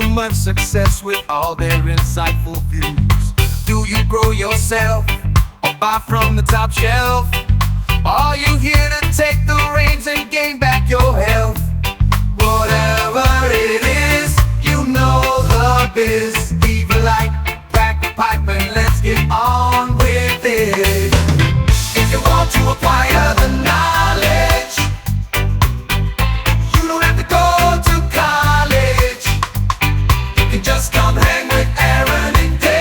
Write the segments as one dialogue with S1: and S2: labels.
S1: too much success with all their insightful views. Do you grow yourself or buy from the top shelf? Are you here to take the reins and gain back your health? Whatever it is, you know the biz. Leave a like, crack a pipe, and let's get on with it. If you want to acquire the knowledge, you don't have to go to college. You can just come hang with Aaron and Dave.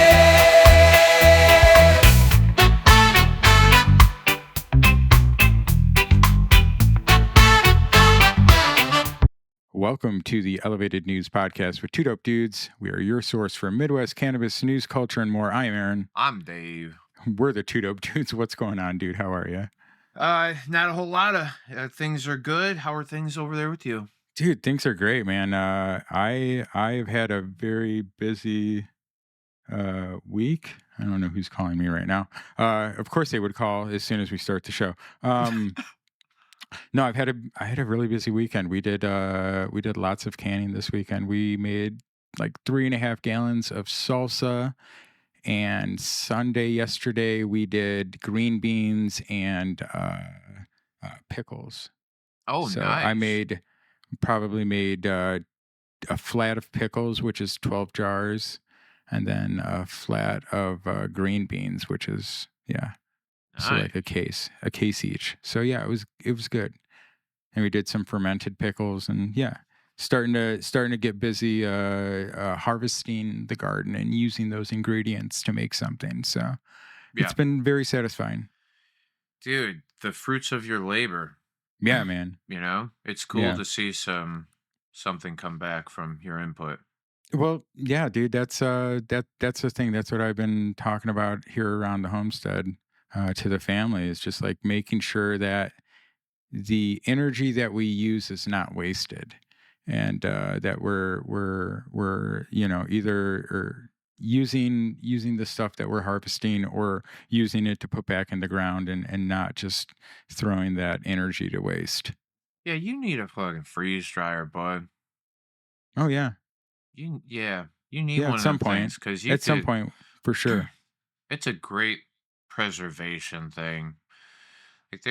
S2: Welcome to the Elevated News Podcast with Two Dope Dudes. We are your source for Midwest cannabis news, culture, and more. I am Aaron.
S3: I'm Dave.
S2: We're the Two Dope Dudes. What's going on, dude? How are you?
S3: Not a whole lot of things are good. How are things over there with you?
S2: Dude, things are great, man. I've had a very busy week. I don't know who's calling me right now. Of course they would call as soon as we start the show. No, I had a really busy weekend. We did lots of canning this weekend. We made like 3.5 gallons of salsa, and yesterday we did green beans and pickles.
S3: Oh,
S2: So
S3: nice.
S2: I probably made a flat of pickles, which is 12 jars, and then a flat of green beans, which is so like a case each. So yeah, it was good. And we did some fermented pickles, and starting to get busy harvesting the garden and using those ingredients to make something. So it's been very satisfying.
S3: Dude, the fruits of your labor.
S2: Yeah, man.
S3: You know, it's cool to see something come back from your input.
S2: Well, yeah, dude, that's the thing. That's what I've been talking about here around the homestead. To the family is just like making sure that the energy that we use is not wasted, and that we're either using the stuff that we're harvesting or using it to put back in the ground, and not just throwing that energy to waste.
S3: Yeah, you need a fucking freeze dryer, bud.
S2: Oh yeah,
S3: you need one
S2: at some point,
S3: because
S2: some point for sure.
S3: It's a great preservation thing. Like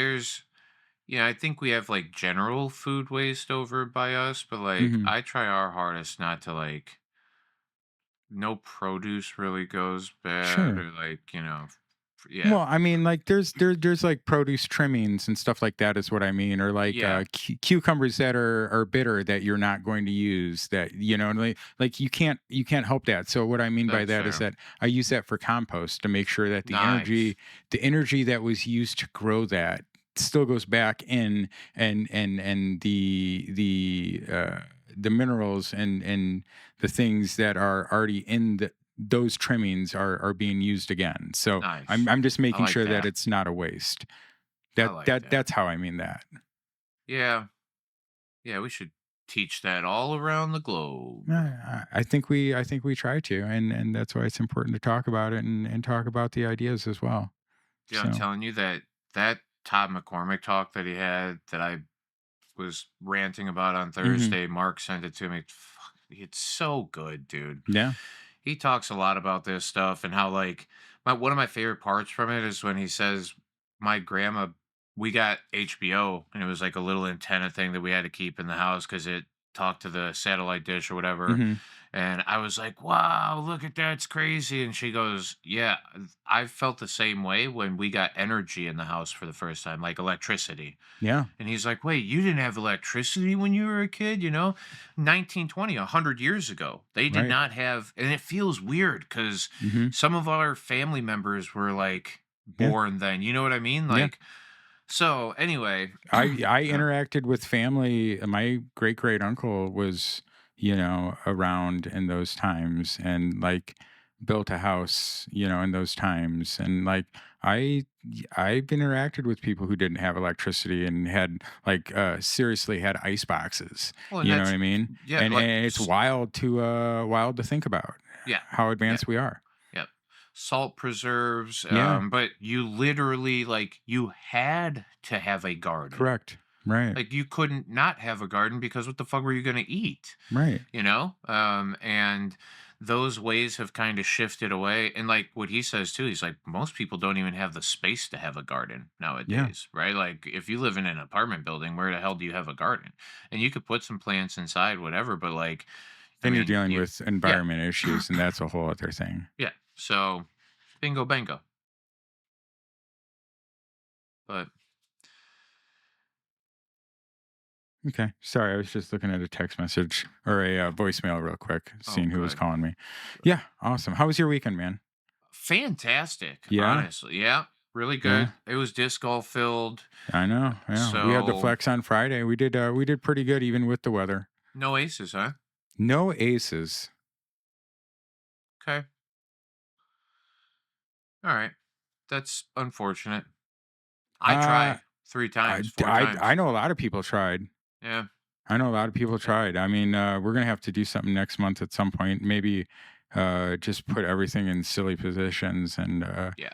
S3: I think we have like general food waste over by us, but like I try our hardest not to like no produce really goes bad or like,
S2: Well, I mean, like there's like produce trimmings and stuff like that is what I mean, or like cucumbers that are bitter that you're not going to use, that like you can't help that. So what I mean by that is that I use that for compost to make sure that the energy that was used to grow that still goes back in, and the minerals and the things that are already in those trimmings are being used again. So
S3: nice.
S2: I'm just making sure that it's not a waste. That's how I mean that.
S3: Yeah, we should teach that all around the globe.
S2: I think we try to, and that's why it's important to talk about it and talk about the ideas as well.
S3: Yeah, so. I'm telling you that Todd McCormick talk that he had that I was ranting about on Thursday, Mark sent it to me. It's so good, dude.
S2: Yeah.
S3: He talks a lot about this stuff and how like one of my favorite parts from it is when he says my grandma, we got HBO and it was like a little antenna thing that we had to keep in the house because it talked to the satellite dish or whatever. And I was like, wow, look at that. It's crazy. And she goes, yeah, I felt the same way when we got energy in the house for the first time, like electricity.
S2: Yeah.
S3: And he's like, wait, you didn't have electricity when you were a kid, 1920, 100 years ago. They did not have, and it feels weird because some of our family members were like born then. You know what I mean? Like, so anyway.
S2: I interacted with family. My great uncle was around in those times and like built a house, in those times. And like, I've interacted with people who didn't have electricity and had like, seriously had ice boxes, you know what I mean?
S3: Yeah.
S2: And it's wild to think about how advanced we are.
S3: Yep. Salt preserves. But you literally like, you had to have a garden.
S2: Correct. Right.
S3: Like, you couldn't not have a garden because what the fuck were you going to eat?
S2: Right.
S3: And those ways have kind of shifted away. And like what he says too, he's like, most people don't even have the space to have a garden
S2: Yeah.
S3: nowadays, right? Like, if you live in an apartment building, where the hell do you have a garden? And you could put some plants inside, whatever, but like, I
S2: Then you're
S3: mean,
S2: dealing with
S3: yeah,
S2: environment issues, and that's a whole other thing.
S3: yeah. So, bingo, bango. But
S2: Okay. Sorry, I was just looking at a text message or a voicemail real quick,
S3: oh,
S2: seeing who was
S3: good.
S2: calling me. Yeah. Awesome. How was your weekend, man?
S3: Fantastic,
S2: Yeah.
S3: honestly. Yeah, really
S2: Yeah.
S3: good. It was disc golf filled.
S2: I know. Yeah. We had the
S3: So,
S2: flex on Friday. We did pretty good even with the weather.
S3: no aces, huh?
S2: No aces.
S3: Okay. All right. That's unfortunate. I
S2: Uh
S3: tried 3 times, 4 times.
S2: I know a lot of people tried.
S3: Yeah.
S2: I know a lot of people
S3: Yeah.
S2: tried. I mean, we're gonna have to do something next month at some point. Maybe just put everything in silly positions and
S3: Yeah.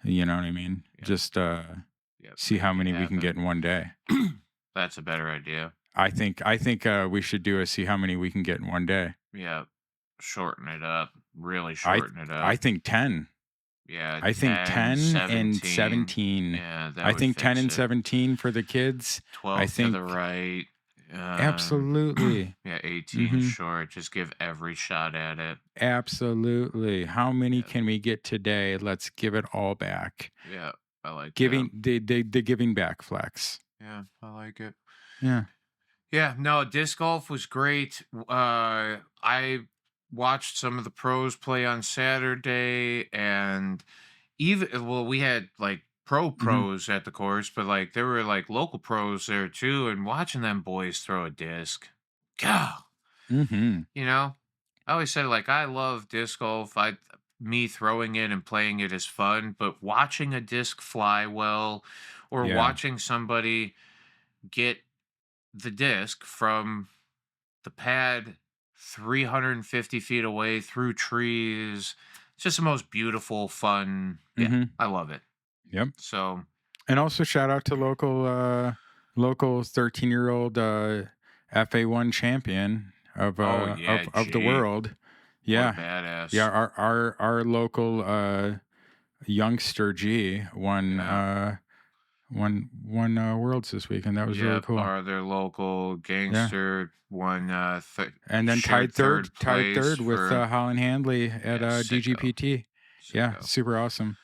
S2: you know what I mean?
S3: Yeah.
S2: Just
S3: Yeah.
S2: see how
S3: Make it
S2: many we can get in one day.
S3: That's a better idea.
S2: I think we should do a see how many we can get in one day.
S3: Yeah. Shorten it up. Really
S2: I
S3: shorten it up.
S2: I think 10.
S3: Yeah.
S2: I think 10 and 17.
S3: Yeah. That
S2: I
S3: would
S2: think 10
S3: fix
S2: and
S3: it.
S2: 17 for the kids.
S3: 12 to
S2: think
S3: the right.
S2: absolutely.
S3: Yeah. 18 short. Just give every shot at it.
S2: Absolutely. How many
S3: Yeah.
S2: can we get today? Let's give it all back.
S3: Yeah. I like
S2: Giving
S3: that.
S2: the giving back flex.
S3: Yeah. I like it.
S2: Yeah.
S3: Yeah, no, disc golf was great. I watched some of the pros play on Saturday, and we had like pros at the course, but like there were like local pros there too, and watching them boys throw a disc, God,
S2: Mm-hmm.
S3: I always said like I love disc golf. Me throwing it and playing it is fun, but watching a disc fly well, or
S2: Yeah.
S3: watching somebody get the disc from the pad 350 feet away through trees. It's just the most beautiful, fun. Yeah, I love it.
S2: Yep.
S3: So,
S2: And also shout out to local 13-year-old FA1 champion of of the
S3: G.
S2: world. Yeah.
S3: What a badass.
S2: Yeah, our local youngster G won
S3: Yeah.
S2: won Worlds this week, and that was really cool.
S3: Our other local gangster won
S2: And then
S3: shared
S2: tied
S3: place
S2: third with
S3: for
S2: Holland Handley at
S3: sicko.
S2: DGPT. Yeah,
S3: Sicko.
S2: super awesome.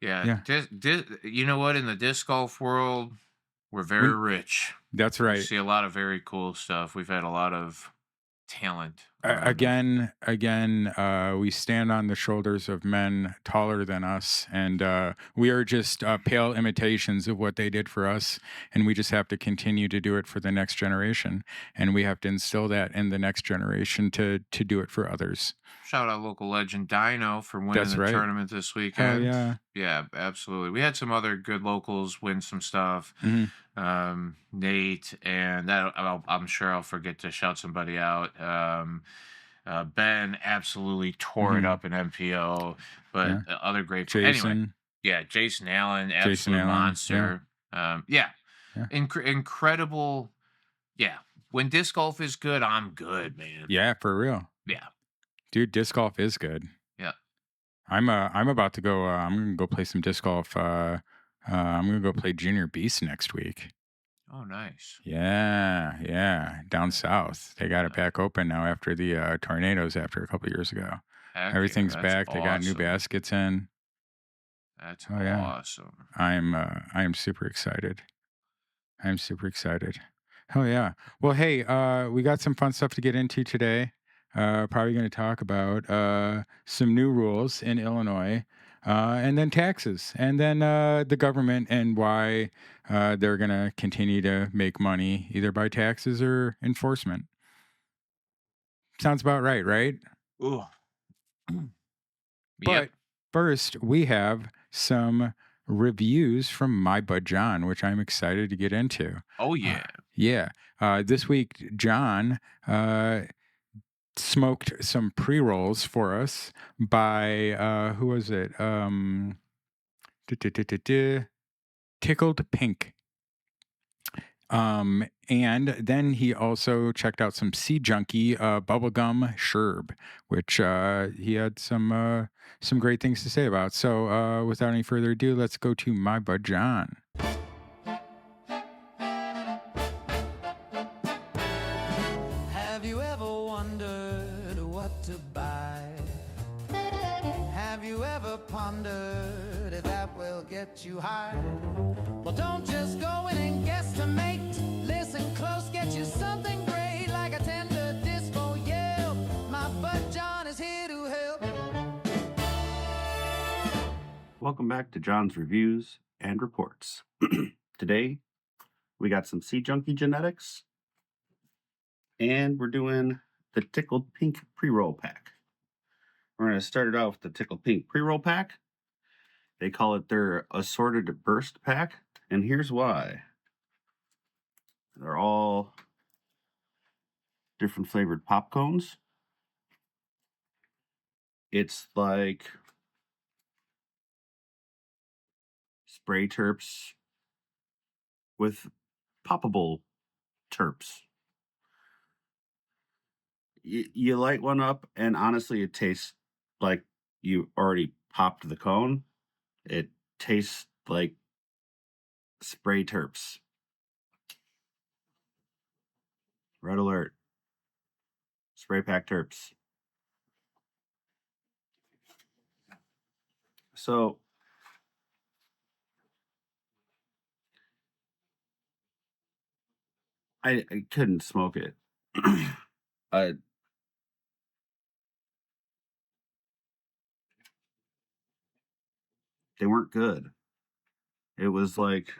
S3: Yeah. You know what? In the disc golf world, we're very rich.
S2: That's
S3: We
S2: right.
S3: see a lot of very cool stuff. We've had a lot of talent. around.
S2: Again, we stand on the shoulders of men taller than us, and we are just pale imitations of what they did for us, and we just have to continue to do it for the next generation, and we have to instill that in the next generation to do it for others.
S3: Shout out local legend Dino for winning
S2: That's
S3: the
S2: right.
S3: tournament this
S2: Hell
S3: weekend.
S2: yeah.
S3: Yeah, absolutely. We had some other good locals win some stuff. Nate, and that I'm sure I'll forget to shout somebody out. Ben absolutely tore it up in MPO, but other great.
S2: Jason.
S3: Anyway, yeah, Jason Allen,
S2: Jason
S3: absolute
S2: Allen,
S3: monster.
S2: Yeah.
S3: Incredible. Yeah, when disc golf is good, I'm good, man.
S2: Yeah, for real.
S3: Yeah.
S2: Dude, disc golf is good.
S3: Yeah.
S2: I'm about to go. I'm gonna go play some disc golf. I'm gonna go play Junior Beast next week.
S3: Oh, nice.
S2: Yeah. Down south, they got it back open now after the tornadoes after a couple years ago.
S3: Heck
S2: Everything's
S3: yeah, that's
S2: back. They got new
S3: awesome.
S2: baskets in.
S3: That's
S2: yeah.
S3: awesome.
S2: I am super excited. I'm super excited. Oh yeah. Well, hey, we got some fun stuff to get into today. Probably going to talk about some new rules in Illinois, and then taxes, and then the government and why they're going to continue to make money either by taxes or enforcement. Sounds about right, right?
S3: Ooh.
S2: But first, we have some reviews from My Bud Jon, which I'm excited to get into.
S3: Oh yeah.
S2: Yeah. This week, John smoked some pre-rolls for us by who was it? Tickled Pink. And then he also checked out some Sea Junky Bubblegum Sherb, which he had some great things to say about. So without any further ado, let's go to My Bud Jon.
S1: Have you ever wondered what to buy? Have you ever pondered if that will get you high? Well, don't just go in and guesstimate. Listen close, get you something great like a tender disco yell. My Bud Jon is here to help.
S4: Welcome back to John's Reviews and Reports. Today, we got some Sea Junky genetics, and we're doing the Tickled Pink pre-roll pack. We're going to start it out with the Tickled Pink pre-roll pack. They call it their assorted burst pack, and here's why. They're all different flavored pop cones. It's like spray terps with poppable terps. You light one up, and honestly, it tastes like you already popped the cone. It tastes like spray terps. Red alert. Spray pack terps. So, I couldn't smoke it. They weren't good. It was like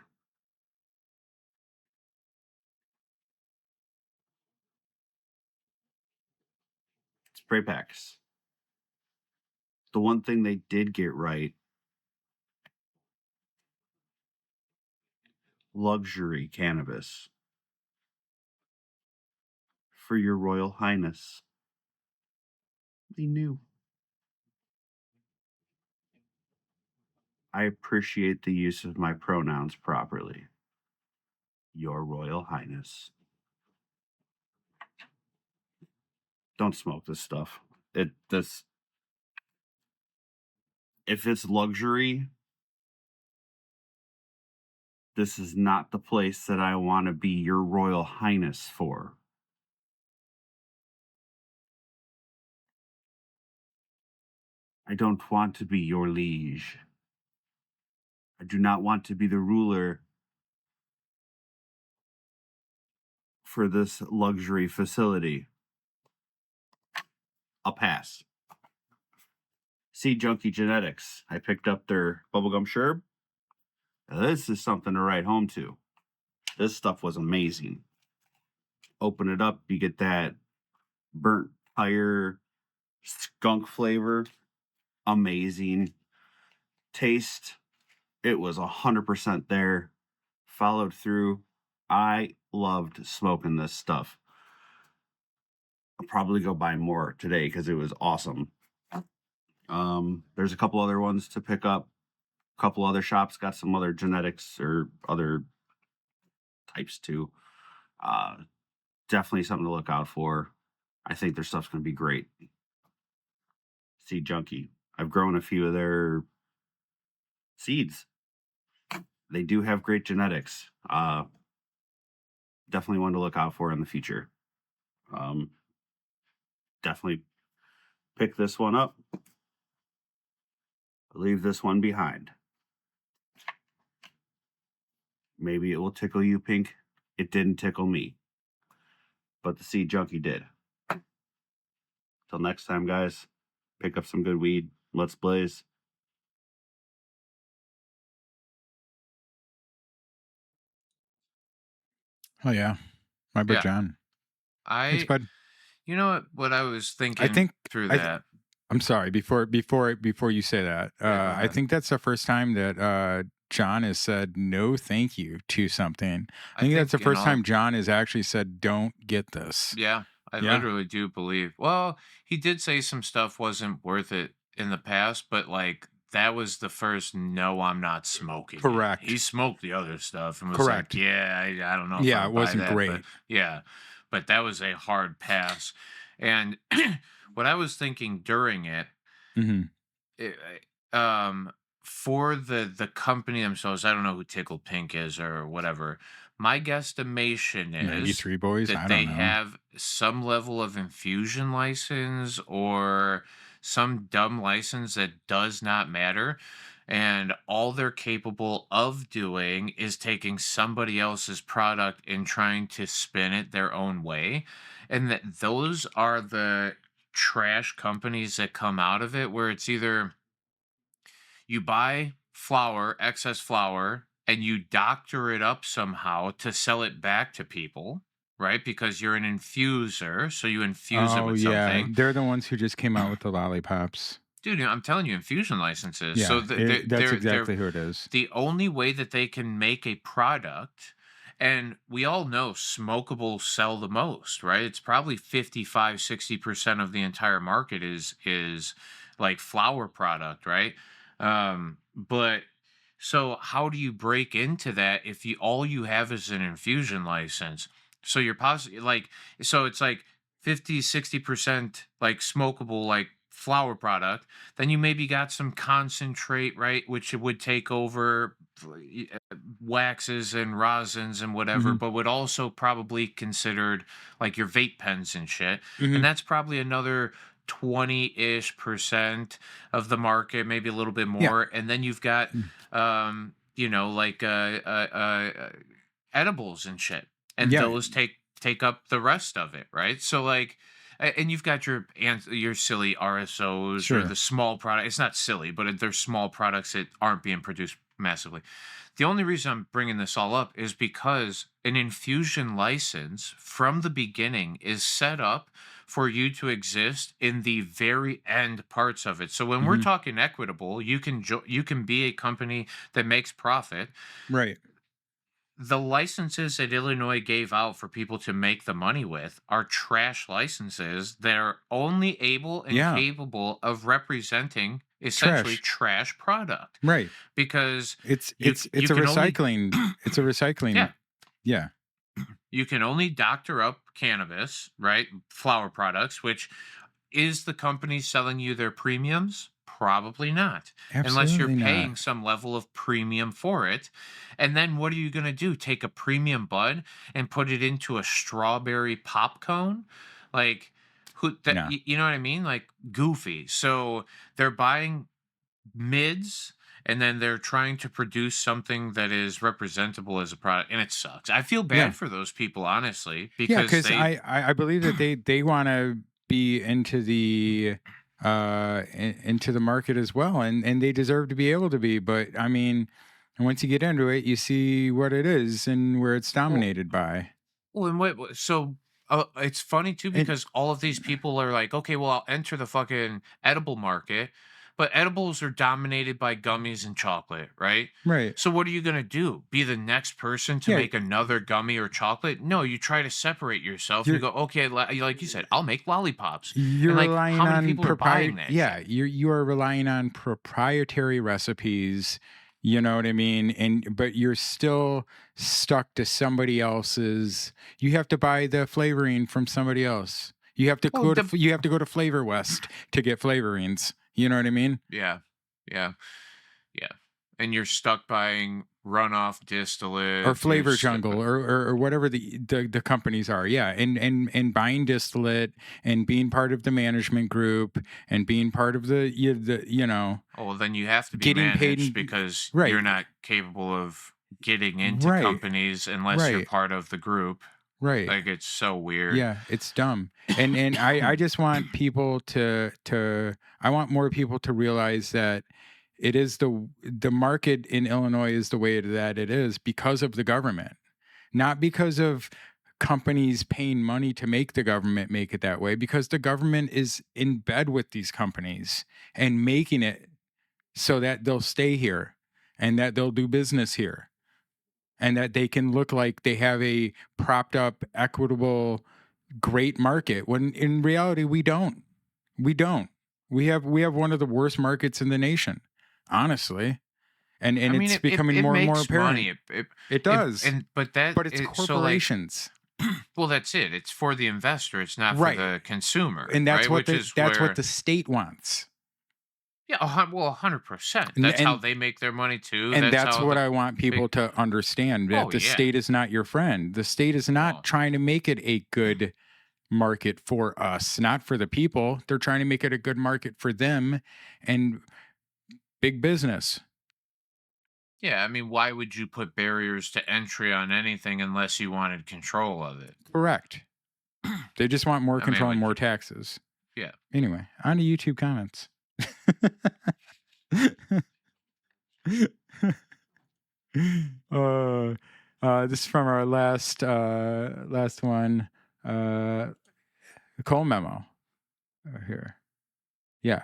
S4: spray packs. The one thing they did get right, luxury cannabis for your Royal Highness. They knew. I appreciate the use of my pronouns properly. Your Royal Highness. Don't smoke this stuff. If it's luxury, this is not the place that I want to be your Royal Highness for. I don't want to be your liege. I do not want to be the ruler for this luxury facility. I'll pass. Sea Junky Genetics. I picked up their Bubblegum Sherb. Now, this is something to write home to. This stuff was amazing. Open it up, you get that burnt tire skunk flavor. Amazing. Taste, it was 100% there. Followed through. I loved smoking this stuff. I'll probably go buy more today because it was awesome. There's a couple other ones to pick up. A couple other shops got some other genetics or other types too. Definitely something to look out for. I think their stuff's going to be great. Sea Junky. I've grown a few of their seeds. They do have great genetics. Definitely one to look out for in the future. Definitely pick this one up. Leave this one behind. Maybe it will tickle you, Pink. It didn't tickle me. But the Sea Junky did. Till next time, guys, pick up some good weed. Let's blaze.
S2: Oh yeah, My Bud
S3: Yeah.
S2: Jon. Thanks, bud.
S3: You know what I was thinking through
S2: I
S3: that.
S2: I'm sorry. Before you say that,
S3: Yeah, go
S2: I
S3: ahead.
S2: think that's the first time that John has said no, thank you to something. I think that's the
S3: in
S2: first
S3: all-
S2: time John has actually said, "Don't get this."
S3: Yeah, I
S2: Yeah.
S3: literally do believe. Well, he did say some stuff wasn't worth it in the past, but like that was the first no, I'm not smoking.
S2: Correct.
S3: He smoked the other stuff and was
S2: Correct.
S3: like, yeah, I don't know if
S2: Yeah,
S3: I
S2: it
S3: buy
S2: wasn't
S3: that,
S2: great.
S3: but yeah, but that was a hard pass. And what I was thinking during it,
S2: Hmm.
S3: it um, for the company themselves, I don't know who Tickled Pink is or whatever. My guesstimation is
S2: 93 boys. I
S3: that
S2: don't
S3: they
S2: know.
S3: have some level of infusion license or some dumb license that does not matter. And all they're capable of doing is taking somebody else's product and trying to spin it their own way. And that those are the trash companies that come out of it, where it's either you buy flour, excess flour, and you doctor it up somehow to sell it back to people, right? Because you're an infuser, so you infuse it
S2: Oh,
S3: with
S2: yeah.
S3: something.
S2: They're the ones who just came out with the lollipops.
S3: Dude, I'm telling you, infusion licenses.
S2: Yeah,
S3: So
S2: that's exactly who it is.
S3: the only way that they can make a product, and we all know smokable sell the most, right? It's probably 55-60% of the entire market is like flower product, right? But so how do you break into that if you all you have is an infusion license? So you're possibly like, so it's like 50-60% like smokable like flower product. Then you maybe got some concentrate, right, which it would take over waxes and rosins and whatever,
S2: Mhm.
S3: but would also probably considered like your vape pens and shit.
S2: Mhm.
S3: And that's probably another 20-ish% of the market, maybe a little bit
S2: Yeah.
S3: more. And then you've got like edibles and shit. And
S2: Yeah.
S3: those take up the rest of it, right? So like and you've got your silly RSOs or
S2: Sure.
S3: the small product. It's not silly, but they're small products that aren't being produced massively. The only reason I'm bringing this all up is because an infusion license from the beginning is set up for you to exist in the very end parts of it. So when we're
S2: Mhm.
S3: talking equitable, you can be a company that makes profit.
S2: Right.
S3: The licenses that Illinois gave out for people to make the money with are trash licenses that are only able and
S2: Yeah.
S3: capable of representing essentially trash product.
S2: Right.
S3: Because
S2: It's
S3: you
S2: it's
S3: c-
S2: it's
S3: you
S2: a
S3: can only
S2: recycling. It's a recycling.
S3: yeah,
S2: Yeah.
S3: you can only doctor up cannabis, right? Flower products, which is the company selling you their premiums? Probably not. Unless you're
S2: Absolutely
S3: paying
S2: not.
S3: some level of premium for it. And then what are you going to do? Take a premium bud and put it into a strawberry pop cone? Like who that
S2: No.
S3: you know what I mean? Like goofy. So they're buying mids and then they're trying to produce something that is representable as a product, and it sucks. I feel bad
S2: Yeah.
S3: for those people, honestly,
S2: Yeah,
S3: because
S2: because I believe that they want to be into the into the market as well, and they deserve to be able to be. But I mean, once you get into it, you see what it is and where it's
S3: well,
S2: dominated by.
S3: well, and so it's funny too
S2: And
S3: because all of these people are like, okay, well, I'll enter the fucking edible market, but edibles are dominated by gummies and chocolate, right?
S2: right,
S3: So what are you gonna do? Be the next person to
S2: yeah,
S3: make another gummy or chocolate? No, you try to separate yourself and you
S2: you're
S3: go, okay, like you said, I'll make lollipops.
S2: you're
S3: And like,
S2: relying
S3: how many
S2: on
S3: people are buying that
S2: yeah,
S3: shit?
S2: you are relying on proprietary recipes. You know what I mean? But you're still stuck to somebody else's. You have to buy the flavoring from somebody else. You have to
S3: Well,
S2: go to you have to go to Flavor West to get flavorings. You know what I mean?
S3: yeah, yeah, yeah. And you're stuck buying runoff distillate.
S2: Or Flavor Jungle, or whatever the companies are. Yeah, and buying distillate and being part of the management group and being part of the
S3: Oh, well, then you have to be
S2: getting paid
S3: managed because
S2: right,
S3: you're not capable of getting into
S2: right,
S3: companies unless you're
S2: right,
S3: part of the group.
S2: right.
S3: Like it's so weird.
S2: Yeah, it's dumb. And I just want people to I want more people to realize that it is the market in Illinois is the way that it is because of the government, not because of companies paying money to make the government make it that way, because the government is in bed with these companies and making it so that they'll stay here and that they'll do business here and that they can look like they have a propped up, equitable, great market, when in reality we don't. We have one of the worst markets in the nation. honestly. And
S3: I mean,
S2: it's
S3: it
S2: becoming more and more
S3: makes
S2: apparent.
S3: money.
S2: It does.
S3: But that
S2: But it's
S3: so like,
S2: corporations.
S3: well, that's it. It's for the investor. It's not for
S2: Right.
S3: the consumer,
S2: And that's
S3: right?
S2: what
S3: Which is
S2: that's
S3: where,
S2: what the state wants.
S3: yeah, well, 100%.
S2: And
S3: That's how
S2: and,
S3: they make their money too.
S2: and
S3: That's
S2: that's
S3: how
S2: what
S3: the
S2: I want people
S3: big.
S2: to understand, that
S3: Oh
S2: the
S3: yeah.
S2: state is not your friend. The state is not
S3: Oh,
S2: trying to make it a good market for us, not for the people. They're trying to make it a good market for them and big business.
S3: yeah. I mean, why would you put barriers to entry on anything unless you wanted control of it?
S2: Correct. They just want more
S3: I mean,
S2: control and
S3: which,
S2: more taxes.
S3: yeah.
S2: Anyway, on to YouTube comments. This is from our last one. Cole memo here. Yeah.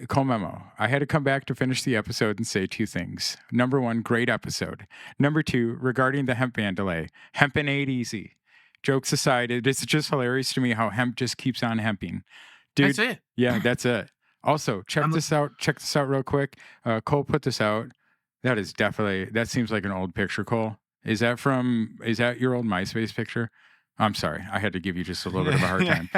S2: Cole memo. I had to come back to finish the episode and say two things. Number one, great episode. Number two, regarding the hemp ban delay. Hemping ain't easy. Jokes aside, it is just hilarious to me how hemp just keeps on hemping. Dude,
S3: That's it.
S2: yeah, that's it. Also, check this out. Check this out real quick. Cole put this out. That is definitely, that seems like an old picture, Cole. Is that your old MySpace picture? I'm sorry. I had to give you just a little bit of a hard time.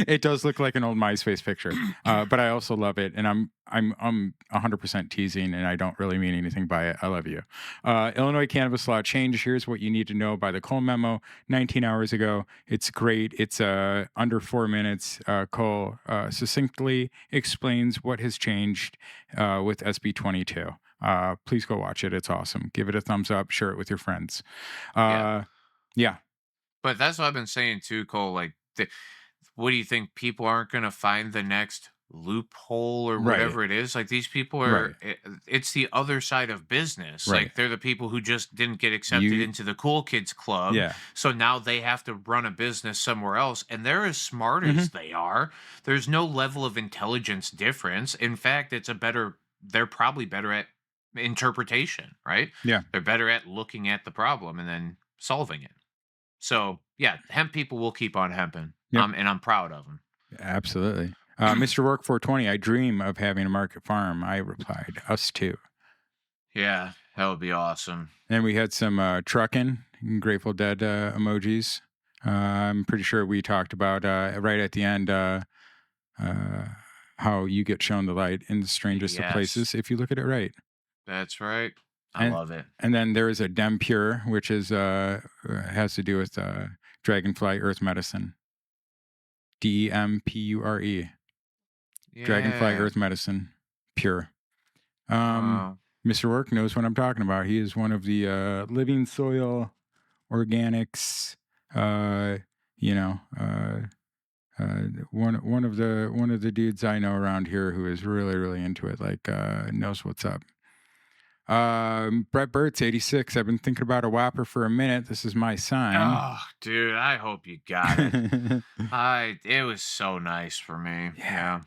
S2: It does look like an old MySpace picture, but I also love it. And I'm 100% teasing, and I don't really mean anything by it. I love you. Illinois cannabis law change. Here's what you need to know by the Cole memo 19 hours ago. It's great. It's under 4 minutes. Cole succinctly explains what has changed with SB 22. Please go watch it. It's awesome. Give it a thumbs up. Share it with your friends. Yeah.
S3: But that's what I've been saying too, Cole. Like, what do you think? People aren't going to find the next loophole or
S2: Right.
S3: whatever it is. Like, these people are.
S2: Right.
S3: It's the other side of business.
S2: Right.
S3: Like, they're the people who just didn't get accepted into the cool kids club.
S2: Yeah.
S3: So now they have to run a business somewhere else, and they're as smart
S2: Mm-hmm.
S3: as they are. There's no level of intelligence difference. In fact, they're probably better at interpretation, right?
S2: Yeah.
S3: They're better at looking at the problem and then solving it. So yeah, hemp people will keep on hemping.
S2: Yep.
S3: And I'm proud of them.
S2: Absolutely. Mr. Work 420, I dream of having a market farm. I replied, us too.
S3: Yeah, that would be awesome.
S2: And we had some trucking, Grateful Dead emojis. I'm pretty sure we talked about right at the end how you get shown the light in the strangest of places if you look at it right.
S3: That's right. I love it.
S2: And then there is a Dem Pure, which is has to do with Dragonfly Earth Medicine. DEMPURE.
S3: Yeah.
S2: Dragonfly Earth Medicine. Pure. Mr. Work knows what I'm talking about. He is one of the living soil organics. One of the dudes I know around here who is really, really into it. Like knows what's up. Brett Burt's 86. I've been thinking about a Whopper for a minute. This is my sign.
S3: Oh, dude, I hope you got it. It was so nice for me. Yeah.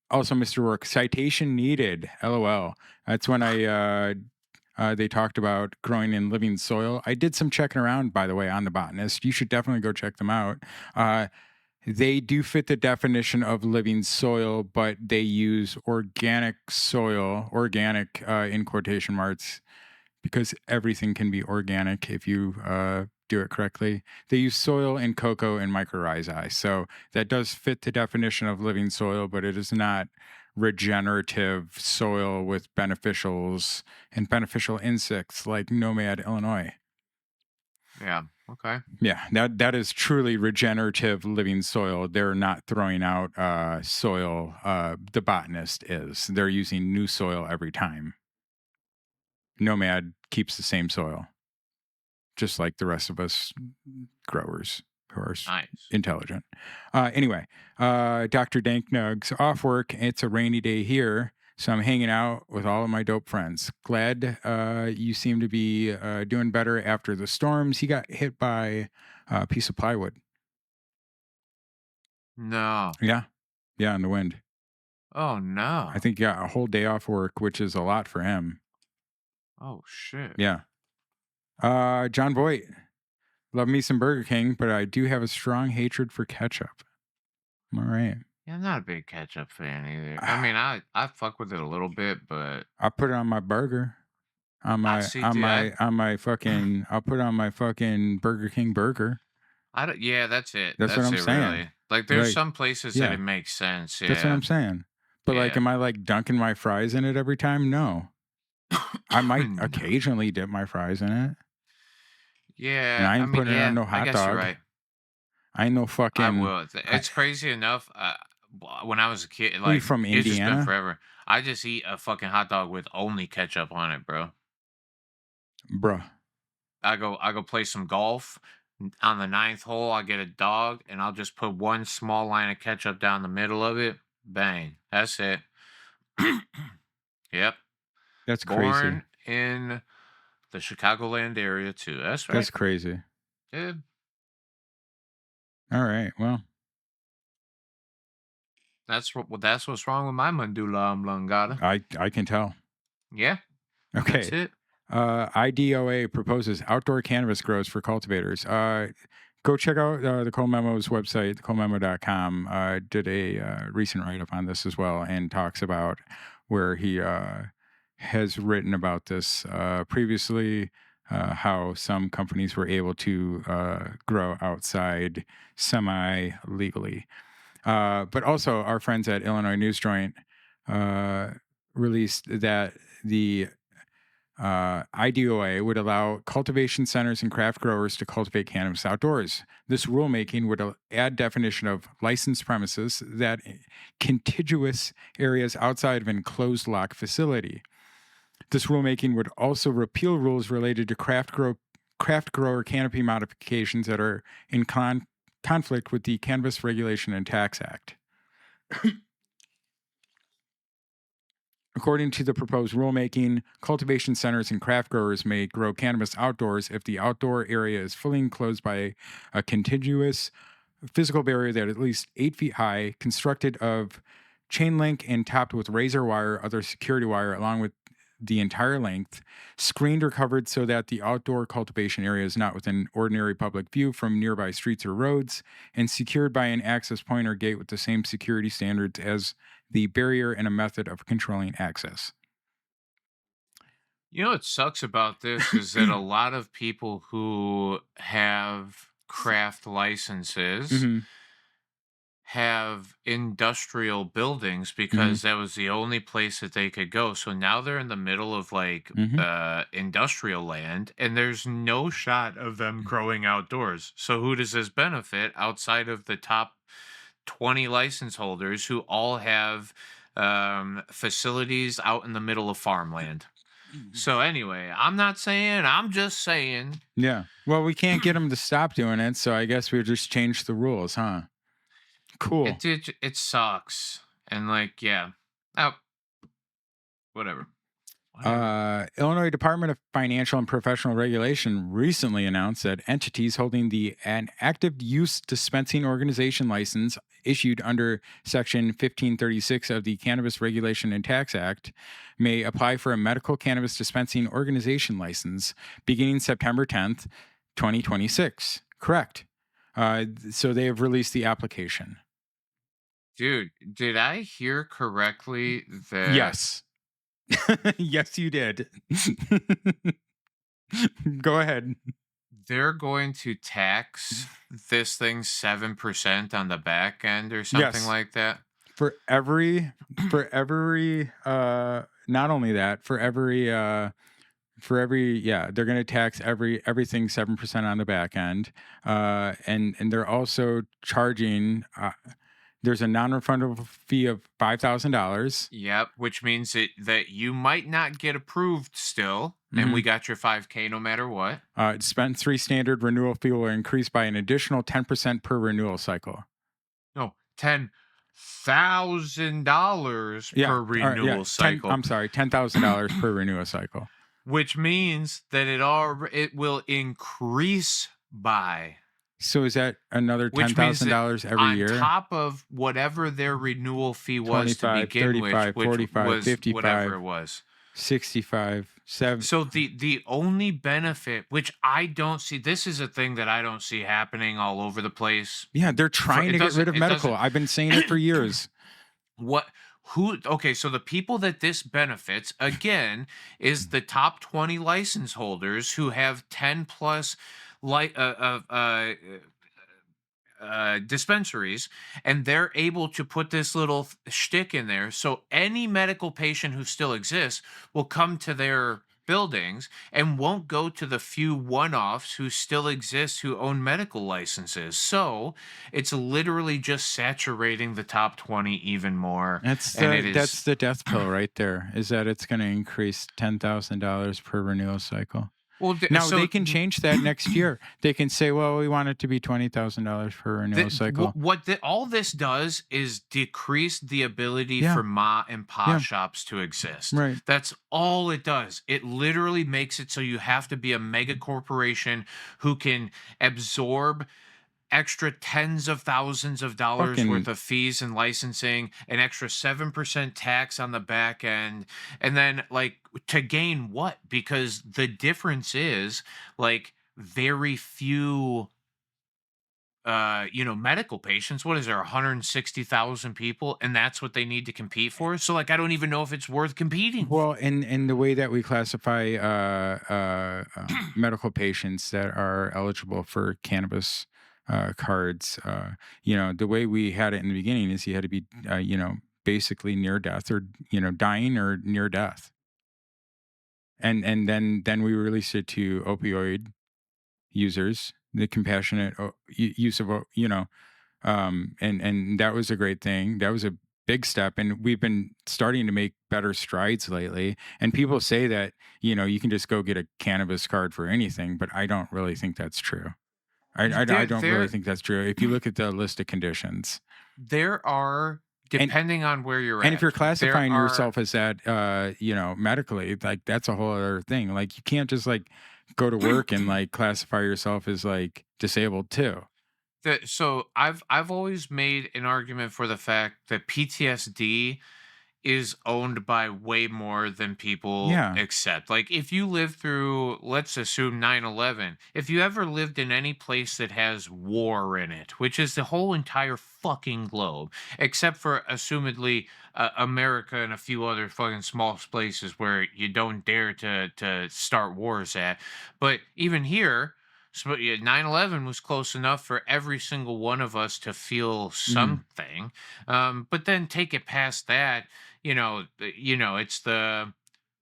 S2: Also, Mr. Work, citation needed. LOL. That's when they talked about growing in living soil. I did some checking around, by the way, on The Botanist. You should definitely go check them out. They do fit the definition of living soil, but they use organic soil, organic in quotation marks, because everything can be organic if you do it correctly. They use soil and cocoa and mycorrhizae. So that does fit the definition of living soil, but it is not regenerative soil with beneficials and beneficial insects like Nomad, Illinois.
S3: Yeah. Okay.
S2: Yeah, that is truly regenerative living soil. They're not throwing out soil. The Botanist is. They're using new soil every time. Nomad keeps the same soil, just like the rest of us growers who are intelligent. Anyway, Dr. Danknug's off work. It's a rainy day here, so I'm hanging out with all of my dope friends. Glad you seem to be doing better after the storms. He got hit by a piece of plywood.
S3: No.
S2: Yeah, in the wind.
S3: Oh, no.
S2: I think he got a whole day off work, which is a lot for him.
S3: Oh, shit.
S2: Yeah. John Voight. Love me some Burger King, but I do have a strong hatred for ketchup. All right.
S3: Yeah, I'm not a big ketchup fan either. I mean, I fuck with it a little bit, but
S2: I put it on my burger. On my
S3: see,
S2: on
S3: dude,
S2: my on my fucking I'll put it on my fucking Burger King burger.
S3: I don't. Yeah, that's it.
S2: That's what
S3: That's
S2: I'm
S3: it,
S2: saying.
S3: really. Like, there's
S2: Like,
S3: some places that
S2: yeah,
S3: it makes sense.
S2: that's what
S3: Yeah.
S2: I'm saying. But like,
S3: Yeah.
S2: am I like dunking my fries in it every time? No. I might
S3: No.
S2: occasionally dip my fries in it. And
S3: Yeah,
S2: I
S3: I
S2: ain't
S3: mean,
S2: putting it on
S3: yeah,
S2: no
S3: I
S2: hot
S3: guess you're
S2: dog.
S3: right.
S2: I ain't no
S3: I
S2: fucking.
S3: will. It's crazy enough. When I was a kid,
S2: Are you
S3: like,
S2: from
S3: it's just been
S2: Indiana?
S3: forever. I just eat a fucking hot dog with only ketchup on it, bro.
S2: Bruh.
S3: I go play some golf. On the ninth hole, I get a dog, and I'll just put one small line of ketchup down the middle of it. Bang. That's it. Yep.
S2: That's crazy.
S3: Born in the Chicagoland area too. That's right.
S2: That's crazy.
S3: Yeah.
S2: All right. Well,
S3: That's what's wrong with my mandula oblongata.
S2: I can tell.
S3: Yeah.
S2: Okay.
S3: That's it.
S2: IDOA proposes outdoor cannabis grows for cultivators. Go check out the Cole Memo's website, thecolememo.com. Did a recent write-up on this as well and talks about where he has written about this previously, how some companies were able to grow outside semi-legally. But also our friends at Illinois News Joint released that the IDOA would allow cultivation centers and craft growers to cultivate cannabis outdoors. This rulemaking would add definition of licensed premises that contiguous areas outside of an enclosed lock facility. This rulemaking would also repeal rules related to craft grower canopy modifications that are in conflict with the Cannabis Regulation and Tax Act. According to the proposed rulemaking, cultivation centers and craft growers may grow cannabis outdoors if the outdoor area is fully enclosed by a contiguous physical barrier that is at least 8 feet high, constructed of chain link and topped with razor wire, other security wire, along with the entire length, screened or covered so that the outdoor cultivation area is not within ordinary public view from nearby streets or roads, and secured by an access point or gate with the same security standards as the barrier and a method of controlling access.
S3: You know what sucks about this is that a lot of people who have craft licenses
S2: Mm-hmm.
S3: have industrial buildings because that was the only place that they could go. So now they're in the middle of like industrial land, and there's no shot of them growing outdoors. So who does this benefit outside of the top 20 license holders who all have facilities out in the middle of farmland? So anyway, I'm not saying, I'm just saying.
S2: Yeah. Well, we can't get them to stop doing it, so I guess we just change the rules, huh? Cool.
S3: It sucks. And like, yeah. Oh, whatever.
S2: Illinois Department of Financial and Professional Regulation recently announced that entities holding an active use dispensing organization license issued under Section 1536 of the Cannabis Regulation and Tax Act may apply for a medical cannabis dispensing organization license beginning September 10th, 2026. Correct. So they have released the application.
S3: Dude, did I hear correctly that...
S2: Yes. Yes, you did. Go ahead.
S3: They're going to tax this thing 7% on the back end or something like that?
S2: For every not only that, for every they're going to tax everything 7% on the back end. And they're also charging there's a non-refundable fee of $5,000.
S3: Yep, which means that you might not get approved still, and we got your $5,000 no matter what.
S2: Dispensary standard renewal fee will increase by an additional 10% per renewal cycle.
S3: No, $10,000 per renewal cycle.
S2: $10,000 per renewal cycle.
S3: Which means that it will increase by.
S2: So is that another $10,000 every year?
S3: On top of whatever their renewal fee was
S2: 25,
S3: to begin
S2: 35,
S3: with,
S2: 45,
S3: was
S2: 55,
S3: whatever it was.
S2: 65.
S3: So the only benefit, which I don't see, this is a thing that I don't see happening all over the place.
S2: Yeah, they're trying to get rid of medical. I've been saying it for years.
S3: Okay, so the people that this benefits, again, is the top 20 license holders who have 10 plus dispensaries, and they're able to put this little shtick in there. So any medical patient who still exists will come to their buildings and won't go to the few one-offs who still exist who own medical licenses. So it's literally just saturating the top 20 even more.
S2: That's the death pill right there, is that it's going to increase $10,000 per renewal cycle. Well, now they can change that next year. They can say, well, we want it to be $20,000 per renewal cycle.
S3: All this does is decrease the ability for ma and pa shops to exist.
S2: Right.
S3: That's all it does. It literally makes it so you have to be a mega corporation who can absorb extra tens of thousands of dollars worth of fees and licensing, an extra 7% tax on the back end, and then like to gain what? Because the difference is like very few medical patients. What is there, 160,000 people, and that's what they need to compete for? So like I don't even know if it's worth competing.
S2: Well, in the way that we classify medical patients that are eligible for cannabis cards, the way we had it in the beginning is you had to be basically near death or dying or near death, and then we released it to opioid users, the compassionate use of and that was a great thing. That was a big step, and we've been starting to make better strides lately. And people say that you can just go get a cannabis card for anything, but I don't really think that's true. I don't really think that's true. If you look at the list of conditions,
S3: there are, depending on where you're at.
S2: And if you're classifying yourself as that, medically, like that's a whole other thing. Like you can't just like go to work and like classify yourself as like disabled too.
S3: So I've always made an argument for the fact that PTSD is owned by way more than people accept. Like if you live through, let's assume 9/11, if you ever lived in any place that has war in it, which is the whole entire fucking globe, except for assumedly America and a few other fucking small places where you don't dare to start wars at. But even here, 9/11 was close enough for every single one of us to feel something. But then take it past that, it's the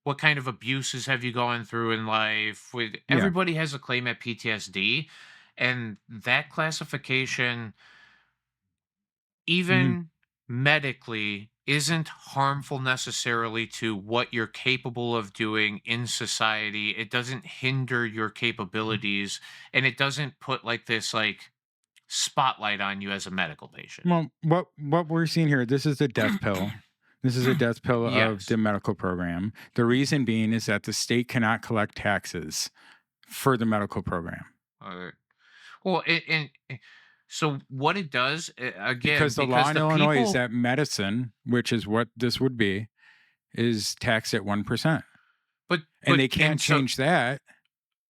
S3: what kind of abuses have you gone through in life? Everybody has a claim at PTSD, and that classification, even medically, isn't harmful necessarily to what you're capable of doing in society. It doesn't hinder your capabilities, and it doesn't put like this like spotlight on you as a medical patient.
S2: Well, what we're seeing here, this is a death pill. This is a death pill of the medical program. The reason being is that the state cannot collect taxes for the medical program.
S3: Well, so what it does, again,
S2: because the law in Illinois is that medicine, which is what this would be, is taxed at 1%.
S3: But
S2: they can't change that.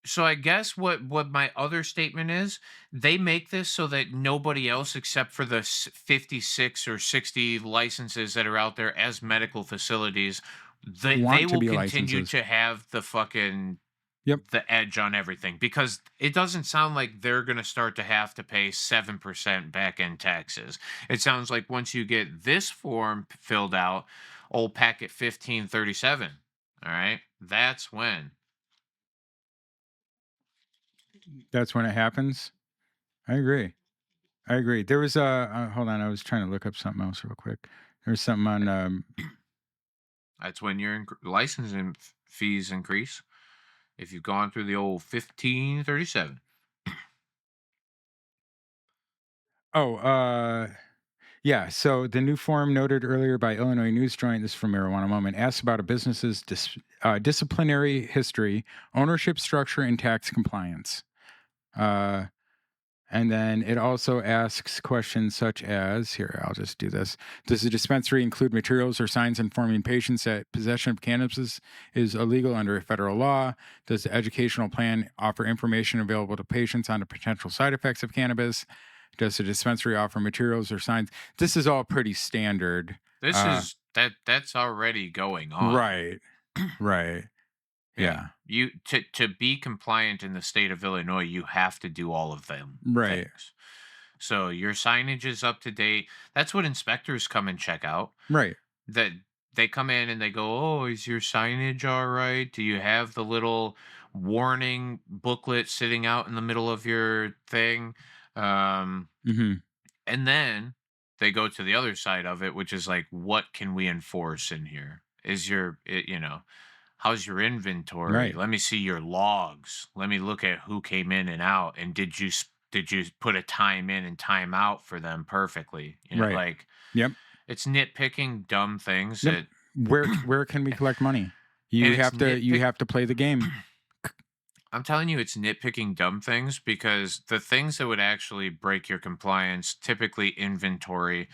S3: So I guess what my other statement is, they make this so that nobody else except for the 56 or 60 licenses that are out there as medical facilities, they will continue to have the fucking the edge on everything, because it doesn't sound like they're going to start to have to pay 7% back end taxes. It sounds like once you get this form filled out, old packet 1537, all right, that's when
S2: it happens. I agree. There was hold on, I was trying to look up something else real quick. There's something on
S3: that's when your licensing fees increase. If you've gone through the old 1537.
S2: Yeah. So the new form noted earlier by Illinois News Joint, this is from Marijuana Moment, asks about a business's disciplinary history, ownership structure, and tax compliance. And And then it also asks questions such as, here, I'll just do this. Does the dispensary include materials or signs informing patients that possession of cannabis is illegal under federal law? Does the educational plan offer information available to patients on the potential side effects of cannabis? Does the dispensary offer materials or signs? This is all pretty standard.
S3: This that's already going on.
S2: Right. Right. Yeah.
S3: You to be compliant in the state of Illinois, you have to do all of them.
S2: Right.
S3: Things. So your signage is up to date. That's what inspectors come and check out.
S2: Right.
S3: That they come in and they go, "Oh, is your signage all right? Do you have the little warning booklet sitting out in the middle of your thing?"
S2: Mm-hmm.
S3: And then they go to the other side of it, which is like, what can we enforce in here? Is how's your inventory?
S2: Right.
S3: Let me see your logs. Let me look at who came in and out. And did you put a time in and time out for them perfectly?
S2: Right.
S3: Like,
S2: Yep.
S3: it's nitpicking dumb things.
S2: Yep. Where can we collect money? You have to play the game.
S3: I'm telling you, it's nitpicking dumb things, because the things that would actually break your compliance, typically inventory,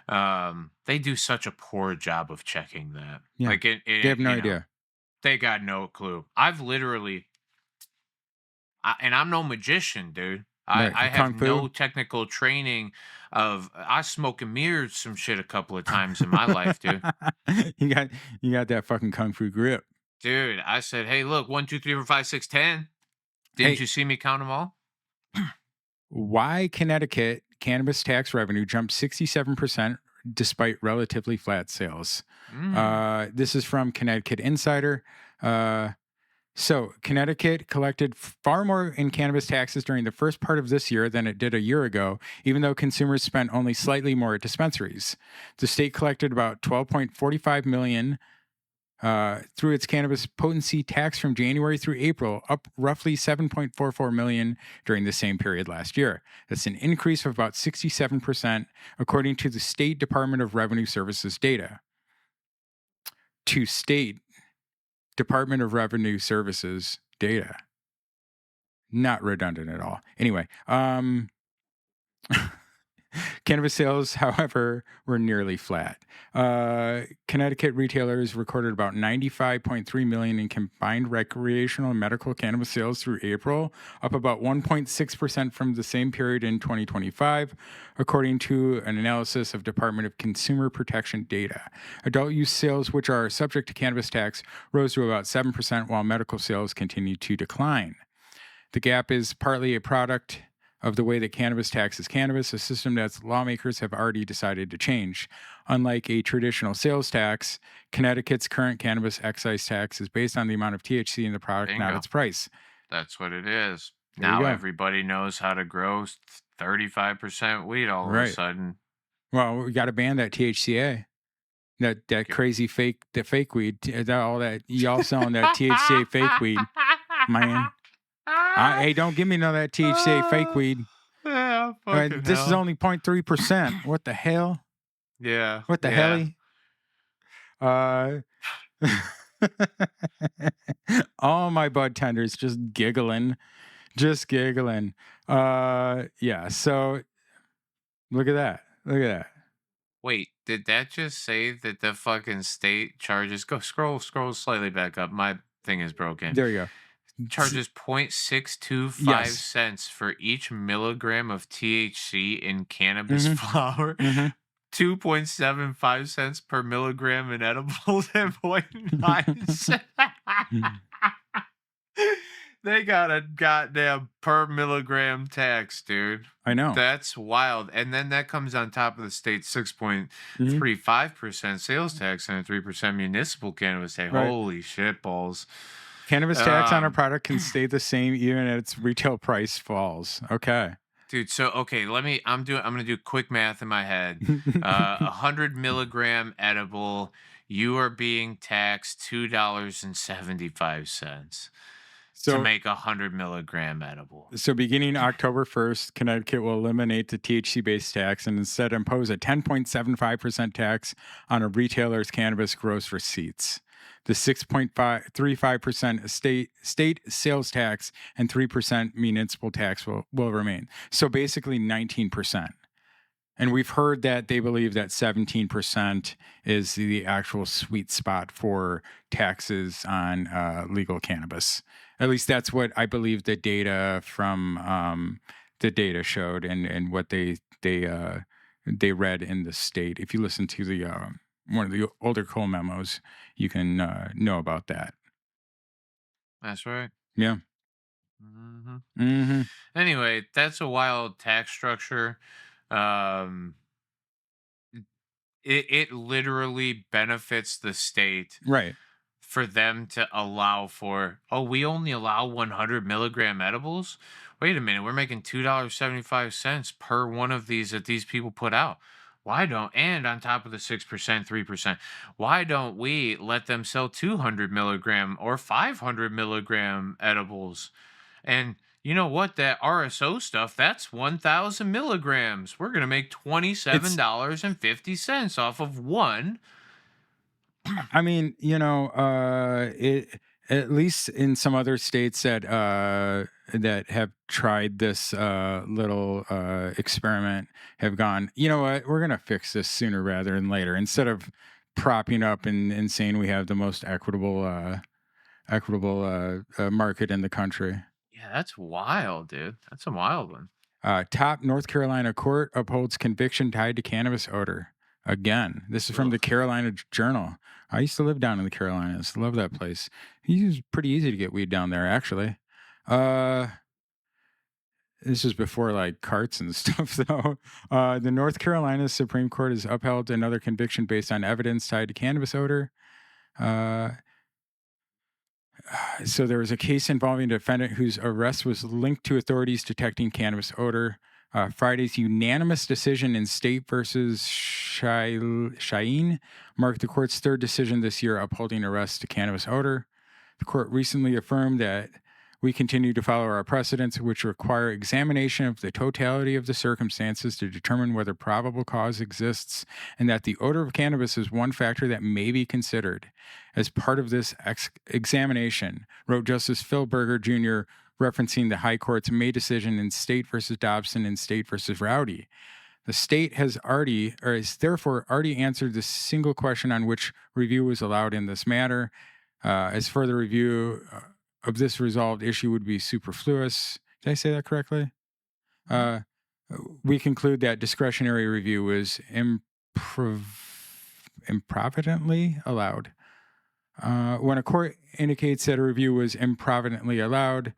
S3: they do such a poor job of checking that.
S2: Yeah.
S3: Like
S2: They have no idea.
S3: They got no clue. I've literally, and I'm no magician, dude.
S2: Right.
S3: I
S2: Kung
S3: have
S2: fu?
S3: no technical training I smoke and mirrored some shit a couple of times in my life, dude.
S2: you got that fucking kung fu grip.
S3: Dude, I said, hey, look, 1, 2, 3, 4, 5, 6, 10. Didn't you see me count them all?
S2: Why Connecticut cannabis tax revenue jumped 67% despite relatively flat sales? This is from Connecticut Insider. So Connecticut collected far more in cannabis taxes during the first part of this year than it did a year ago, even though consumers spent only slightly more at dispensaries. The state collected about $12.45 million through its cannabis potency tax from January through April, up roughly $7.44 million during the same period last year. That's an increase of about 67%, according to the State Department of Revenue Services data. To State Department of Revenue Services data. Not redundant at all. Anyway, cannabis sales, however, were nearly flat. Connecticut retailers recorded about $95.3 million in combined recreational and medical cannabis sales through April, up about 1.6% from the same period in 2025, according to an analysis of Department of Consumer Protection data. Adult use sales, which are subject to cannabis tax, rose to about 7%, while medical sales continued to decline. The gap is partly a product of the way that cannabis taxes cannabis, a system that lawmakers have already decided to change. Unlike a traditional sales tax, Connecticut's current cannabis excise tax is based on the amount of THC in the product,
S3: Bingo.
S2: not its price.
S3: That's what it is.
S2: There you
S3: Now
S2: go.
S3: everybody knows how to grow 35% weed all of a sudden.
S2: Well, we got to ban that THCA. That crazy fake weed. All that y'all selling that THCA fake weed, man. Hey, don't give me none of that THCA fake weed.
S3: Yeah,
S2: This is only 0.3%. What the hell?
S3: Yeah.
S2: What the helly? All my bud tenders just giggling. Yeah, so look at that.
S3: Wait, did that just say that the fucking state charges? Go scroll slightly back up. My thing is broken.
S2: There you go.
S3: Charges 0.625 cents for each milligram of THC in cannabis flower. 2.75 cents per milligram in edibles, and 0.9 cents. They got a goddamn per milligram tax, dude.
S2: I know.
S3: That's wild. And then that comes on top of the state's 6.35% sales tax and a 3% municipal cannabis tax.
S2: Right.
S3: Holy shit balls.
S2: Cannabis tax on a product can stay the same even as its retail price falls. Okay.
S3: Dude, so I'm gonna do quick math in my head. 100 milligram edible, you are being taxed $2.75 to make 100 milligram edible.
S2: So beginning October 1st, Connecticut will eliminate the THC-based tax and instead impose a 10.75% tax on a retailer's cannabis gross receipts. The 6.35% state sales tax and 3% municipal tax will remain. So basically 19%. And we've heard that they believe that 17% is the actual sweet spot for taxes on legal cannabis. At least that's what I believe the data from the data showed, and what they read in the state. If you listen to the one of the older Cole memos, you can know about that.
S3: That's right.
S2: Yeah.
S3: Mm-hmm.
S2: Mm-hmm.
S3: Anyway, that's a wild tax structure. It literally benefits the state
S2: Right.
S3: for them to allow for, oh, we only allow 100 milligram edibles. Wait a minute, we're making $2.75 per one of these that these people put out. Why don't, and on top of the 6%, 3%, why don't we let them sell 200 milligram or 500 milligram edibles? And you know what? That RSO stuff, that's 1,000 milligrams. We're going to make $27.50 off of one.
S2: I mean, it, at least in some other states that have tried this little experiment, have gone, you know what, we're gonna fix this sooner rather than later, instead of propping up and saying we have the most equitable market in the country.
S3: Yeah, that's wild, dude. That's a wild one.
S2: Top North Carolina court upholds conviction tied to cannabis odor. Again, this is from the Carolina Journal. I used to live down in the Carolinas. Love that place. It's pretty easy to get weed down there, actually. This is before like carts and stuff, though. The North Carolina Supreme Court has upheld another conviction based on evidence tied to cannabis odor. So there was a case involving a defendant whose arrest was linked to authorities detecting cannabis odor. Friday's unanimous decision in State versus Cheyenne marked the court's third decision this year upholding arrests to cannabis odor. The court recently affirmed that we continue to follow our precedents, which require examination of the totality of the circumstances to determine whether probable cause exists, and that the odor of cannabis is one factor that may be considered. As part of this examination, wrote Justice Phil Berger Jr., referencing the High Court's May decision in State versus Dobson and State versus Rowdy. The state has therefore already answered the single question on which review was allowed in this matter. As further review of this resolved issue would be superfluous. Did I say that correctly? We conclude that discretionary review was improvidently allowed. When a court indicates that a review was improvidently allowed,